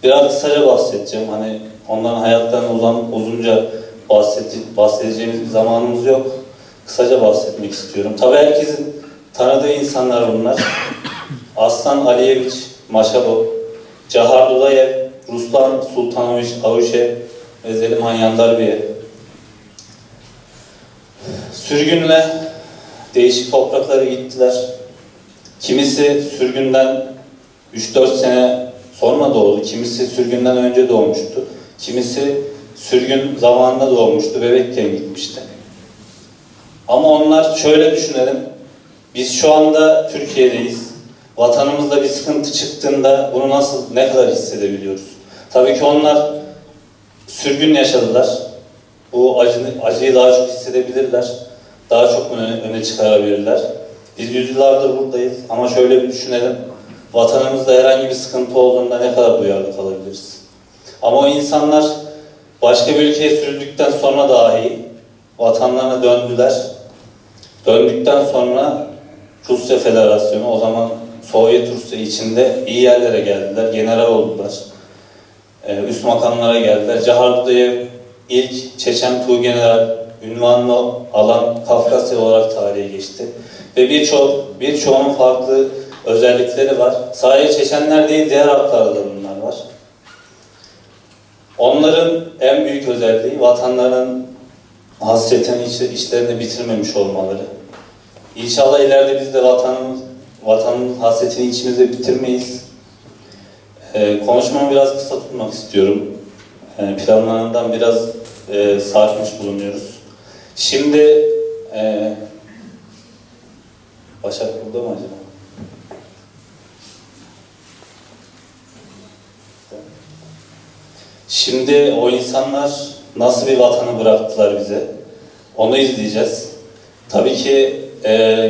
biraz kısaca bahsedeceğim. Hani onların hayatlarından uzunca bahsedeceğimiz bir zamanımız yok. Kısaca bahsetmek istiyorum. Tabii herkesin tanıdığı insanlar bunlar. Aslan Aliyeviç Maşabov, Cahar Dudayev, Ruslan Sultanoviç Avuşev ve Zeliman Yandarbiyev. Sürgünle değişik topraklara gittiler. Kimisi sürgünden 3-4 sene sonra doğdu. Kimisi sürgünden önce doğmuştu. Kimisi sürgün zamanında doğmuştu. Bebekken gitmişti. Ama onlar şöyle düşünelim. Biz şu anda Türkiye'deyiz. Vatanımızda bir sıkıntı çıktığında bunu ne kadar hissedebiliyoruz? Tabii ki onlar sürgün yaşadılar. Bu acıyı daha çok hissedebilirler. Daha çok öne çıkarabilirler. Biz yüzyıllardır buradayız ama şöyle bir düşünelim. Vatanımızda herhangi bir sıkıntı olduğunda ne kadar duyarlı kalabiliriz? Ama o insanlar başka bir ülkeye sürüldükten sonra dahi vatanlarına döndüler. Döndükten sonra Rusya Federasyonu, o zaman Sovyet Rusya içinde iyi yerlere geldiler. General oldular. Üst makamlara geldiler. Cahar Dudayev ilk Çeçen Tuğgeneral ünvanını alan Kafkasya olarak tarihe geçti. Ve birçoğunun farklı özellikleri var. Sadece Çeçenler değil, diğer halklarda da bunlar var. Onların en büyük özelliği vatanlarının hasretini işlerini bitirmemiş olmaları. İnşallah ileride biz de vatanın hasretini içimizde bitirmeyiz. Konuşmamı biraz kısa tutmak istiyorum. Planlarından biraz sarkmış bulunuyoruz. Şimdi Başak burada mı acaba? Şimdi o insanlar nasıl bir vatanı bıraktılar bize? Onu izleyeceğiz. Tabii ki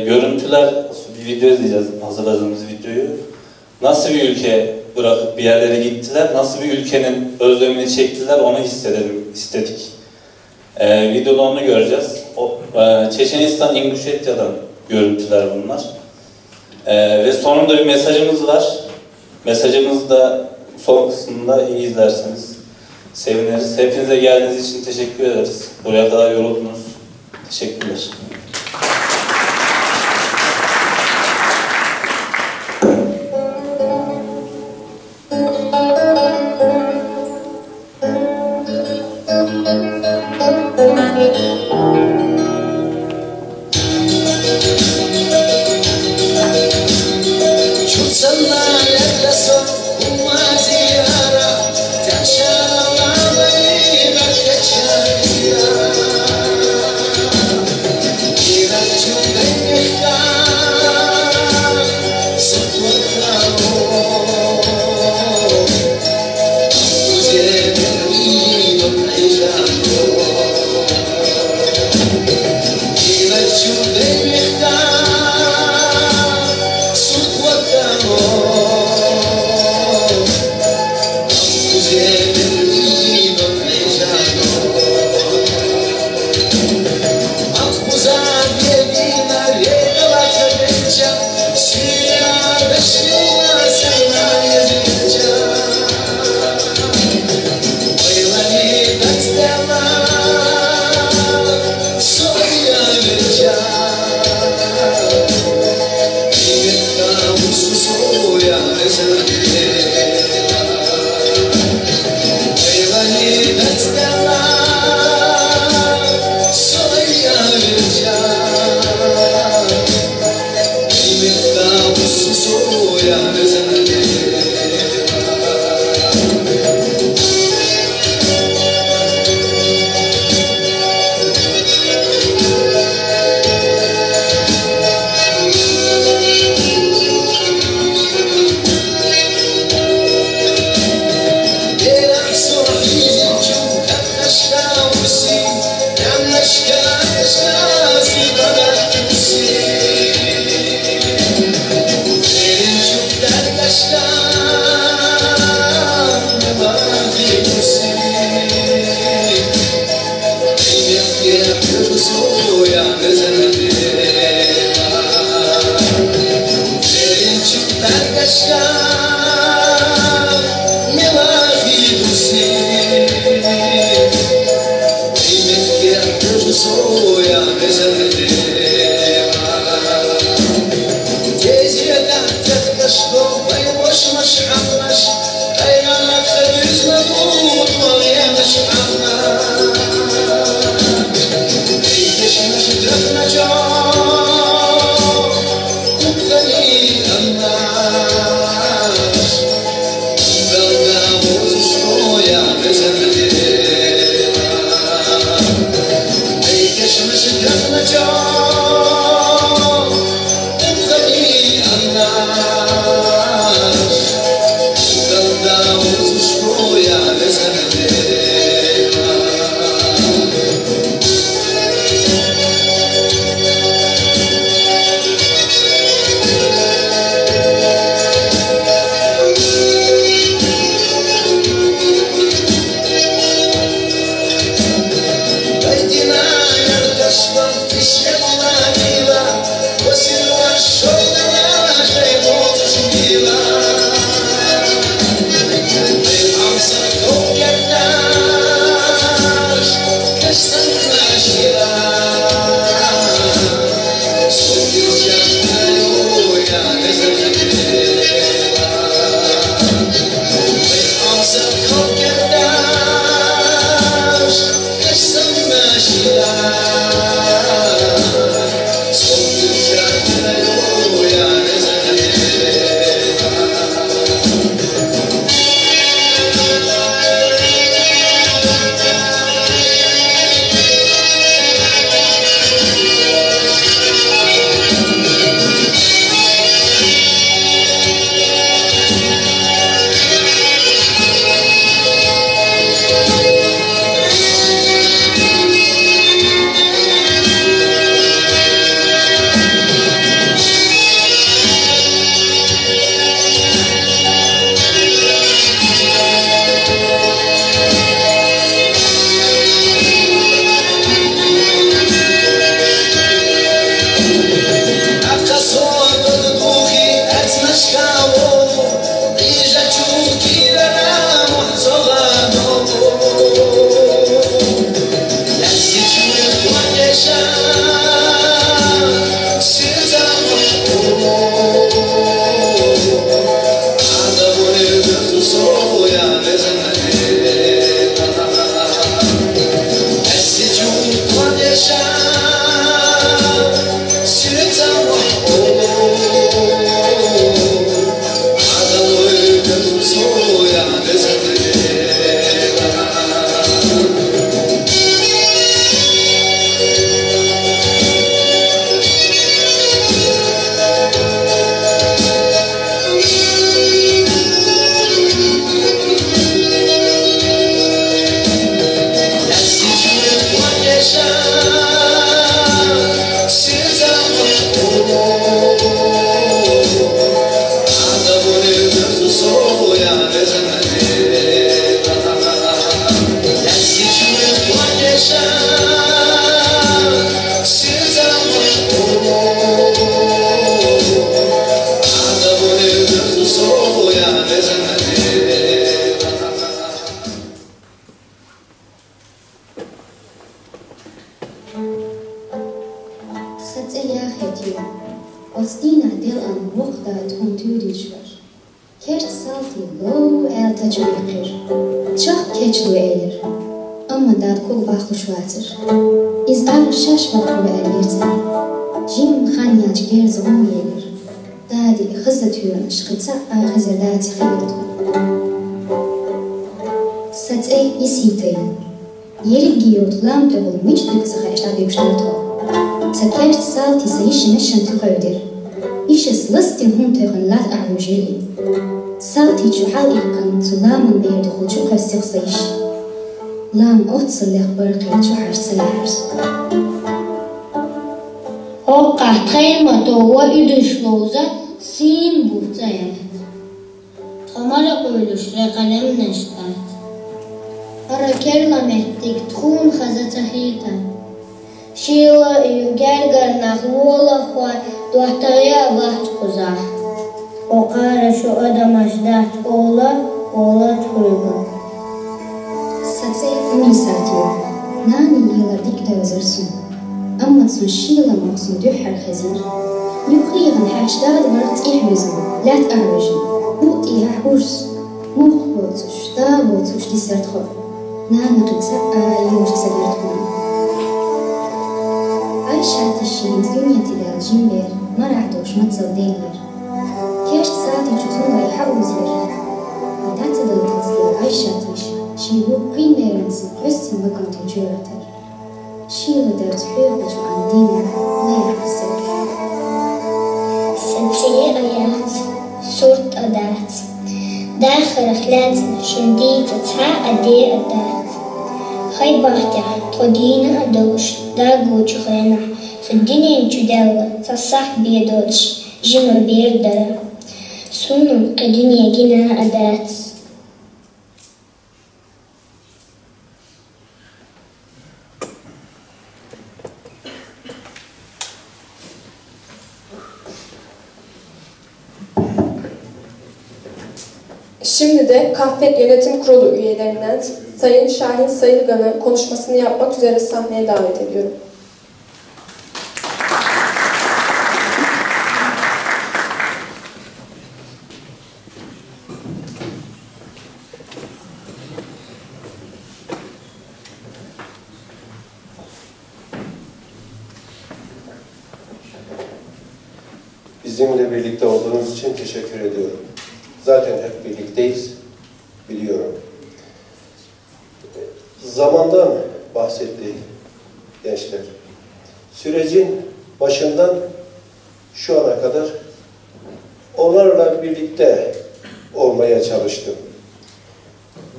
görüntüler, bir video izleyeceğiz, hazırladığımız videoyu. Nasıl bir ülke bırakıp bir yerlere gittiler, nasıl bir ülkenin özlemini çektiler onu hissedelim istedik. Videoda onu göreceğiz. Çeçenistan İnguşetya'dan görüntüler bunlar. Ve sonunda bir mesajımız var. Mesajımızı da son kısmında iyi izlerseniz seviniriz. Hepinize geldiğiniz için teşekkür ederiz. Buraya kadar yoruldunuz. Teşekkürler. çürükür. Çok keçli eğilir. Ama dad kol baxlı şuatır. İz ağır şaş bakır ve elbirti. Jim xanyaç gerz onu yelir. Dadi hızlı türün şıkıtsa ay hızırdati xeyirdu. Sat'e isitayın. Yerig giyot lam tegul miç dıksa xeşta büyükştürtü. Takert salti sayışını şantı köydir. İşes listin hun tegun lat ağrıcili. Salti çuhal ilkan tulamın bir dixulçu kastıq sayış. Lam otsılıq barqi çuhar sayars. O qahtayma doğu üdüşloza sin buhtayat. Tamara qoyluşla qalem neştat. Ara kerlam ettik txun xazatahita. Şila yüger garnaq vola xwa duhtaya vaxt quzah. O qara şu adamaşdat ola txuygu. Satse misatiyor. Nani yıllar dikte özürsün. Ama son şila maqsun dühar xazir. Yuqriğin haşdad vart ihvizun. Lat arvajin. Muqti hahurs. Muqbotuş, dabotuş dissertxo. Nani qitsa ayuş sagirtxon. Ayşat işiniz dünyatida jimber. Marahdoş matsal delir. Keşt saati çutunga yhavuzir. Idatsadal tasli Ayşat iş. Şivu qiymerensin rüstin vakantin çöğütür. Şivu ders hüyüqcu andina layıqsır. Satsi ayat, surt adat. Daxir xlatsna şundita tha adi adat. Hay bahta todina adosh dagu çuxena. Sudinin çudavga sassah biyadoç. Jimur bir dara. Sunum qadiniya gina adat. Şimdi de Kahve Yönetim Kurulu üyelerinden Sayın Şahin Sayılgan'ı konuşmasını yapmak üzere sahneye davet ediyorum. Bizimle birlikte olduğunuz için teşekkür ediyorum. Zaten hep birlikteyiz, biliyorum. Zamandan bahsetti gençler. Sürecin başından şu ana kadar onlarla birlikte olmaya çalıştım.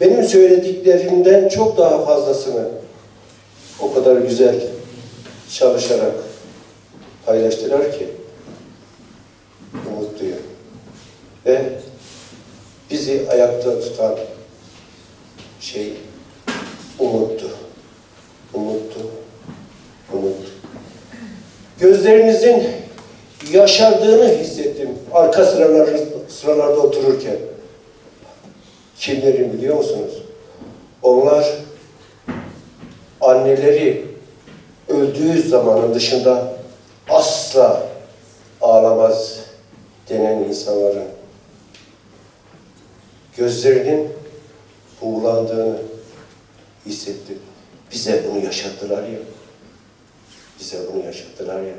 Benim söylediklerimden çok daha fazlasını o kadar güzel çalışarak paylaştılar ki umutluyum. Ve bizi ayakta tutan şey umuttu. Umuttu. Umuttu. Gözlerinizin yaşardığını hissettim arka sıralarda otururken. Kimlerin biliyor musunuz? Onlar anneleri öldüğü zamanın dışında asla ağlamaz denen insanların gözlerinin buğulandığını hissettim. Bize bunu yaşattılar ya. Bize bunu yaşattılar ya.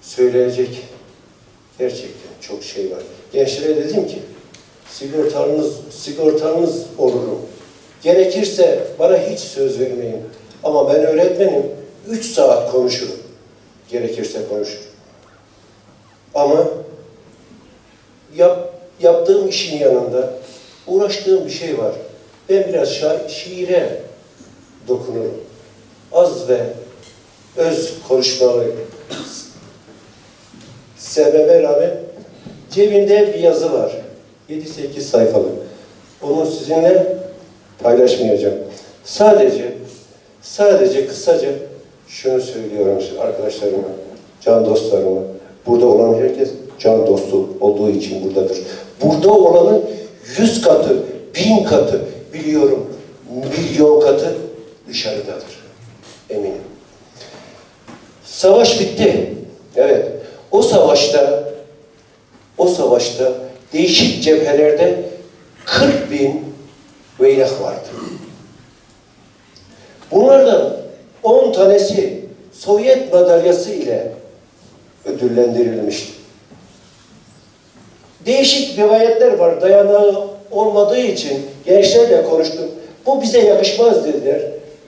Söyleyecek gerçekten çok şey var. Gençlere dedim ki sigortanız olurum. Gerekirse bana hiç söz vermeyin. Ama ben öğretmenim. 3 saat konuşurum. Gerekirse konuşurum. Ama yaptığım işin yanında uğraştığım bir şey var. Ben biraz şiire dokunurum. Az ve öz konuşmalı sevmeme rağmen cebinde bir yazı var. 7-8 sayfalık. Onu sizinle paylaşmayacağım. Sadece kısaca şunu söylüyorum arkadaşlarıma, can dostlarıma. Burada olan herkes can dostu olduğu için buradadır. Burada olanın 100 katı, 1000 katı, biliyorum, milyon katı dışarıdadır. Eminim. Savaş bitti. Evet. O savaşta değişik cephelerde 40.000 Wehrmacht vardı. Bunlardan 10 tanesi Sovyet madalyası ile ödüllendirilmişti. Değişik rivayetler var. Dayanağı olmadığı için gençlerle konuştum. Bu bize yakışmaz dediler.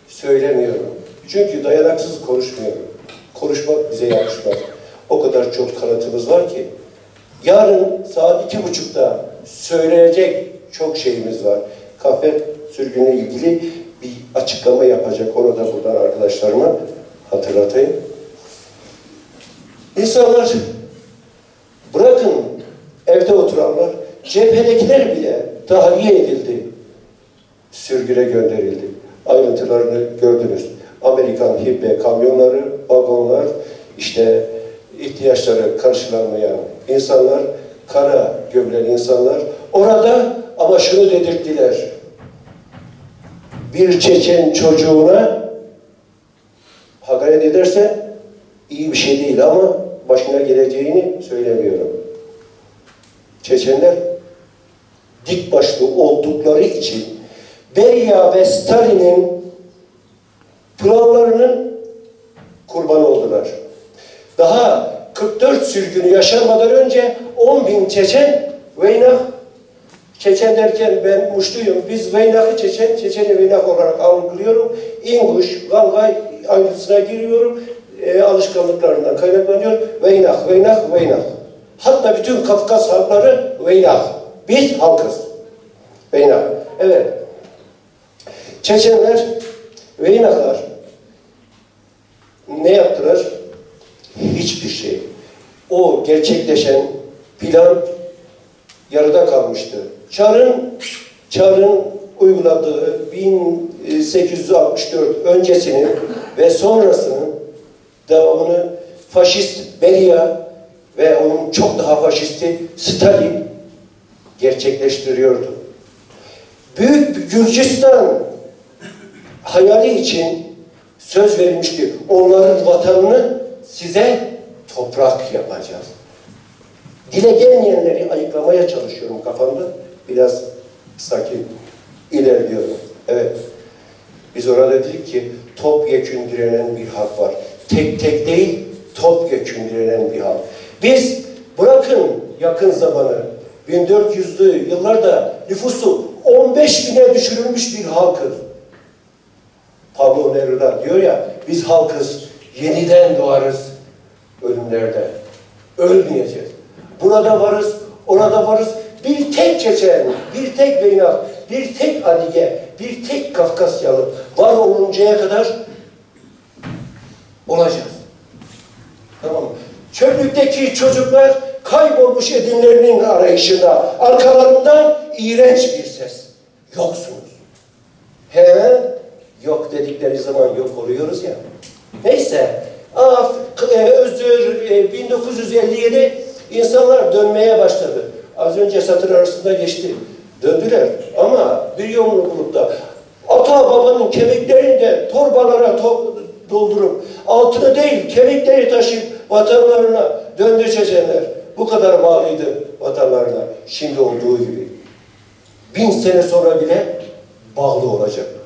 Söylemiyorum. Çünkü dayanaksız konuşmuyorum. Konuşmak bize yakışmaz. O kadar çok kanıtımız var ki. Yarın saat 2.30'da söyleyecek çok şeyimiz var. Kahve sürgünle ilgili bir açıklama yapacak. Onu da buradan arkadaşlarıma hatırlatayım. İnsanlar, bırakın evde oturanlar, cephedekiler bile tahliye edildi. Sürgüne gönderildi. Ayrıntılarını gördünüz. Amerikan hibbe kamyonları, vagonlar, işte ihtiyaçları karşılanmayan insanlar, kara gömülen insanlar orada, ama şunu dedirttiler: bir Çeçen çocuğuna hakaret ederse iyi bir şey değil, ama başına geleceğini söylemiyorum. Çeçenler dik başlı oldukları için Beria ve Stalin'in planlarının kurbanı oldular. Daha 44 sürgünü yaşamadan önce 10.000 Çeçen, Wehrmacht, Çeçen derken ben Muşluyum, biz Wehrmacht'ı Çeçen'i Wehrmacht olarak algılıyorum. İnguş, Galgay ayrıntısına giriyorum, alışkanlıklarından kaynaklanıyor. Wehrmacht. Hatta bütün Kafkas halkları Wehrmacht. Biz halkız. Wehrmacht. Evet. Çeçenler, Wehrmacht'lar ne yaptılar? Hiçbir şey. O gerçekleşen plan yarıda kalmıştı. Çar'ın uyguladığı 1864 öncesinin ve sonrasının devamını faşist Beria ve onun çok daha faşisti Stalin gerçekleştiriyordu. Büyük bir Gürcistan hayali için söz verilmişti. Onların vatanını size toprak yapacağız. Dile gelmeyenleri ayıklamaya çalışıyorum kafamda. Biraz sakin ilerliyorum. Evet. Biz orada dedik ki topyekün direnen bir halk var. Tek tek değil, topyekün direnen bir halk. Biz bırakın yakın zamanı, 1400'lü yıllarda nüfusu 15.000'e düşürülmüş bir halkız. Pablo Neruda diyor ya, biz halkız, yeniden doğarız ölümlerde. Ölmeyeceğiz. Burada varız, orada varız. Bir tek Çeçen, bir tek Wehrmacht, bir tek Adige, bir tek Kafkasyalı var oluncaya kadar olacağız. Tamam mı? Çöplükteki çocuklar kaybolmuş edinlerinin arayışında, arkalarından iğrenç bir ses. Yoksunuz. Yok dedikleri zaman yok oluyoruz ya. Neyse, özür 1957 insanlar dönmeye başladı. Az önce satır arasında geçti. Döndüler ama bir yolculukta ata babanın kemiklerini de torbalara doldurup altını değil kemikleri taşıyıp vatanlarına döndü Çeçenler. Bu kadar bağlıydı vatanlarına. Şimdi olduğu gibi. 1000 sene sonra bile bağlı olacaklar.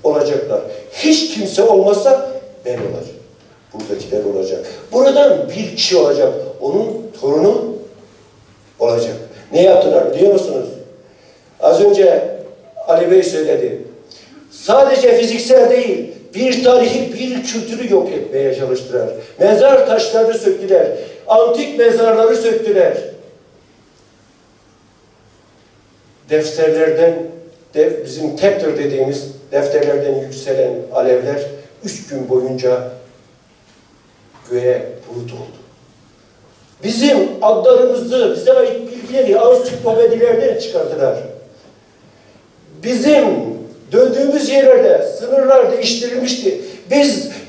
Olacaklar. Hiç kimse olmazsa ben olacağım. Buradakiler olacak. Buradan bir kişi olacak. Onun torunu olacak. Ne yaptılar biliyor musunuz? Az önce Ali Bey söyledi. Sadece fiziksel değil, bir tarihi, bir kültürü yok etmeye çalıştılar. Mezar taşlarını söktüler. Antik mezarları söktüler. Defterlerden, bizim teptir dediğimiz defterlerden yükselen alevler 3 gün boyunca göğe bulut oldu. Bizim adlarımızı, bize ait bilgileri ansiklopedilerden çıkardılar. Bizim döndüğümüz yerlerde sınırlar değiştirilmişti.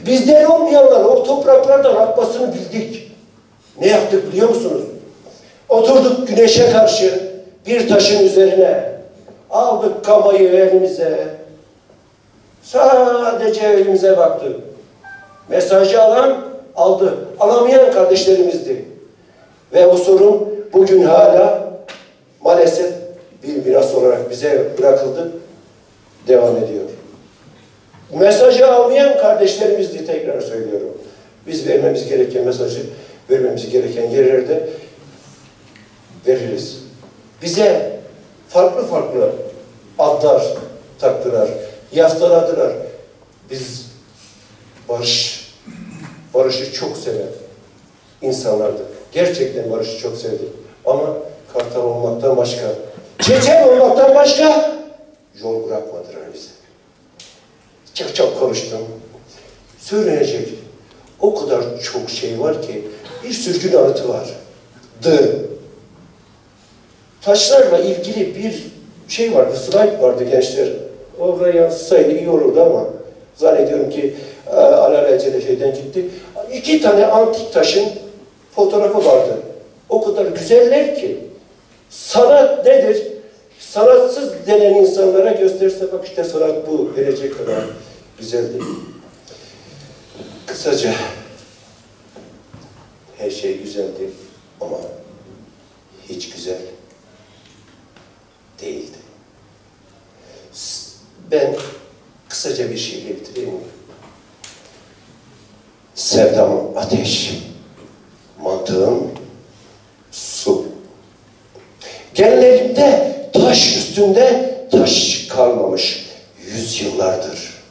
Bizden olmayanlar o topraklardan akmasını bildik. Ne yaptık biliyor musunuz? Oturduk güneşe karşı bir taşın üzerine. Aldık kamayı elimize. Sadece elimize baktık. Mesajı alan aldı. Alamayan kardeşlerimizdi. Ve o sorun bugün hala maalesef bir miras olarak bize bırakıldı. Devam ediyor. Mesajı almayan kardeşlerimizdi, tekrar söylüyorum. Biz vermemiz gereken mesajı vermemiz gereken yerlerde veririz. Bize farklı farklı adlar taktılar, yaftaladılar. Biz barışı çok seven insanlardık. Gerçekten barışı çok sevdik. Ama Kartal olmaktan başka, Çeçen olmaktan başka yol bırakmadılar bize. Çok konuştum. Söylenecek o kadar çok şey var ki bir sürgün anıtı vardı. Taşlarla ilgili bir şey vardı, slide vardı gençler. O da yansısaydı iyi olurdu ama zannediyorum ki alelacele şeyden gitti. 2 tane antik taşın fotoğrafı vardı. O kadar güzeller ki. Sanat nedir? Sanatsız denen insanlara gösterse bak işte sanat bu verecek kadar güzeldir. Kısaca her şey güzeldi ama hiç güzel değildi. Ben kısaca bir şeyle bitireyim. Sevdam ateş, mantığım su. Genlerimde taş üstünde taş kalmamış yüzyıllardır.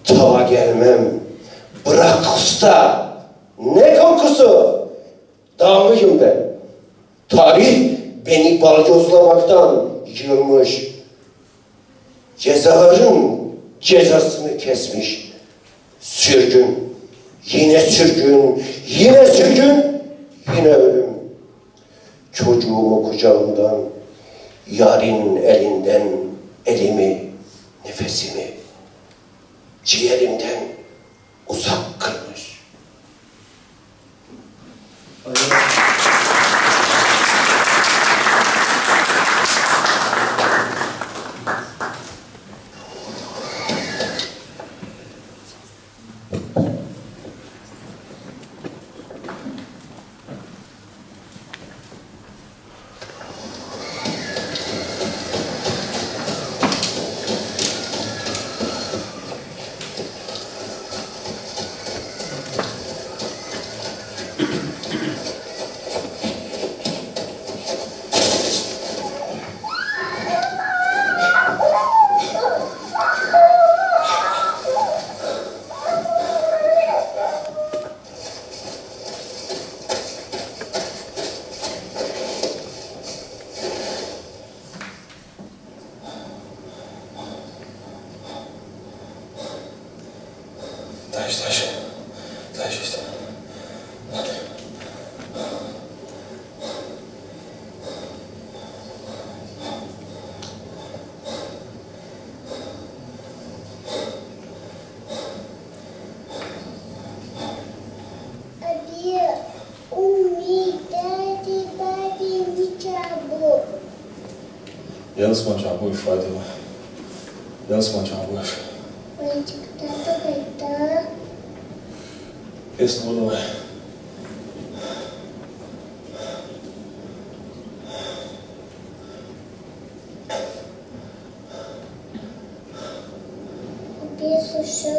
Tava gelmem, bırak usta, ne korkusu? Dağlıyım ben. Tarih beni balyozlamaktan yılmış. Cezaların cezasını kesmiş. Sürgün, yine sürgün, yine sürgün, yine ölüm. Çocuğumu kucağımdan, yarın elinden elimi, nefesimi, ciğerimden uzak kılmış. Taş işte. Yalnız maçan bu iş Fatıma. Yalnız maçan bu iş. Kesin bunu var. Bir suçlu.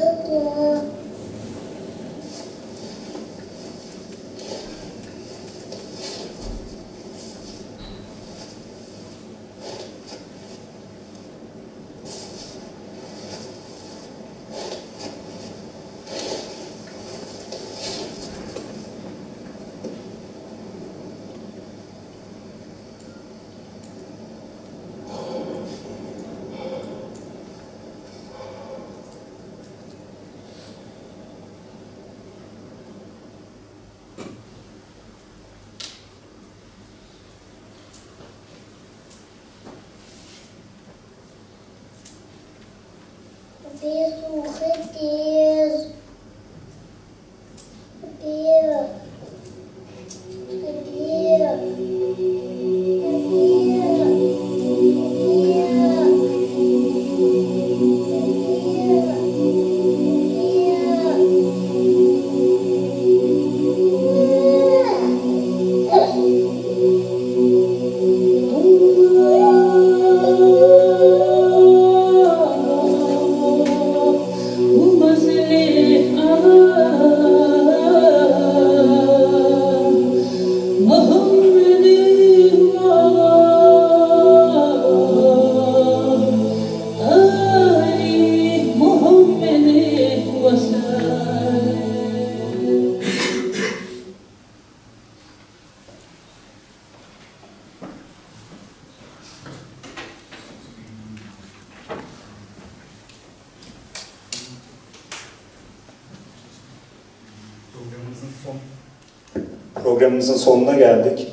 Programımızın sonuna geldik.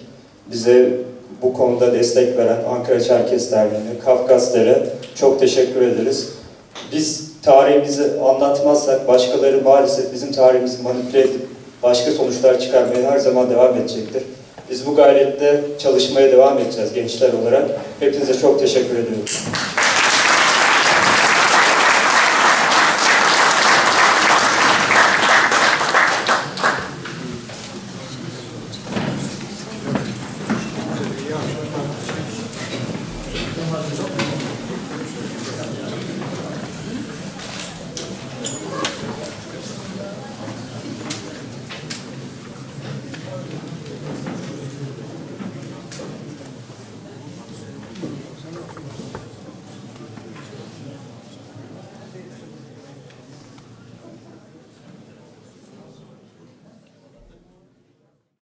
Bize bu konuda destek veren Ankara Çerkes Derneği'ne, Kafkasler'e çok teşekkür ederiz. Biz tarihimizi anlatmazsak başkaları maalesef bizim tarihimizi manipüle edip başka sonuçlar çıkarmaya her zaman devam edecektir. Biz bu gayrette çalışmaya devam edeceğiz gençler olarak. Hepinize çok teşekkür ediyoruz.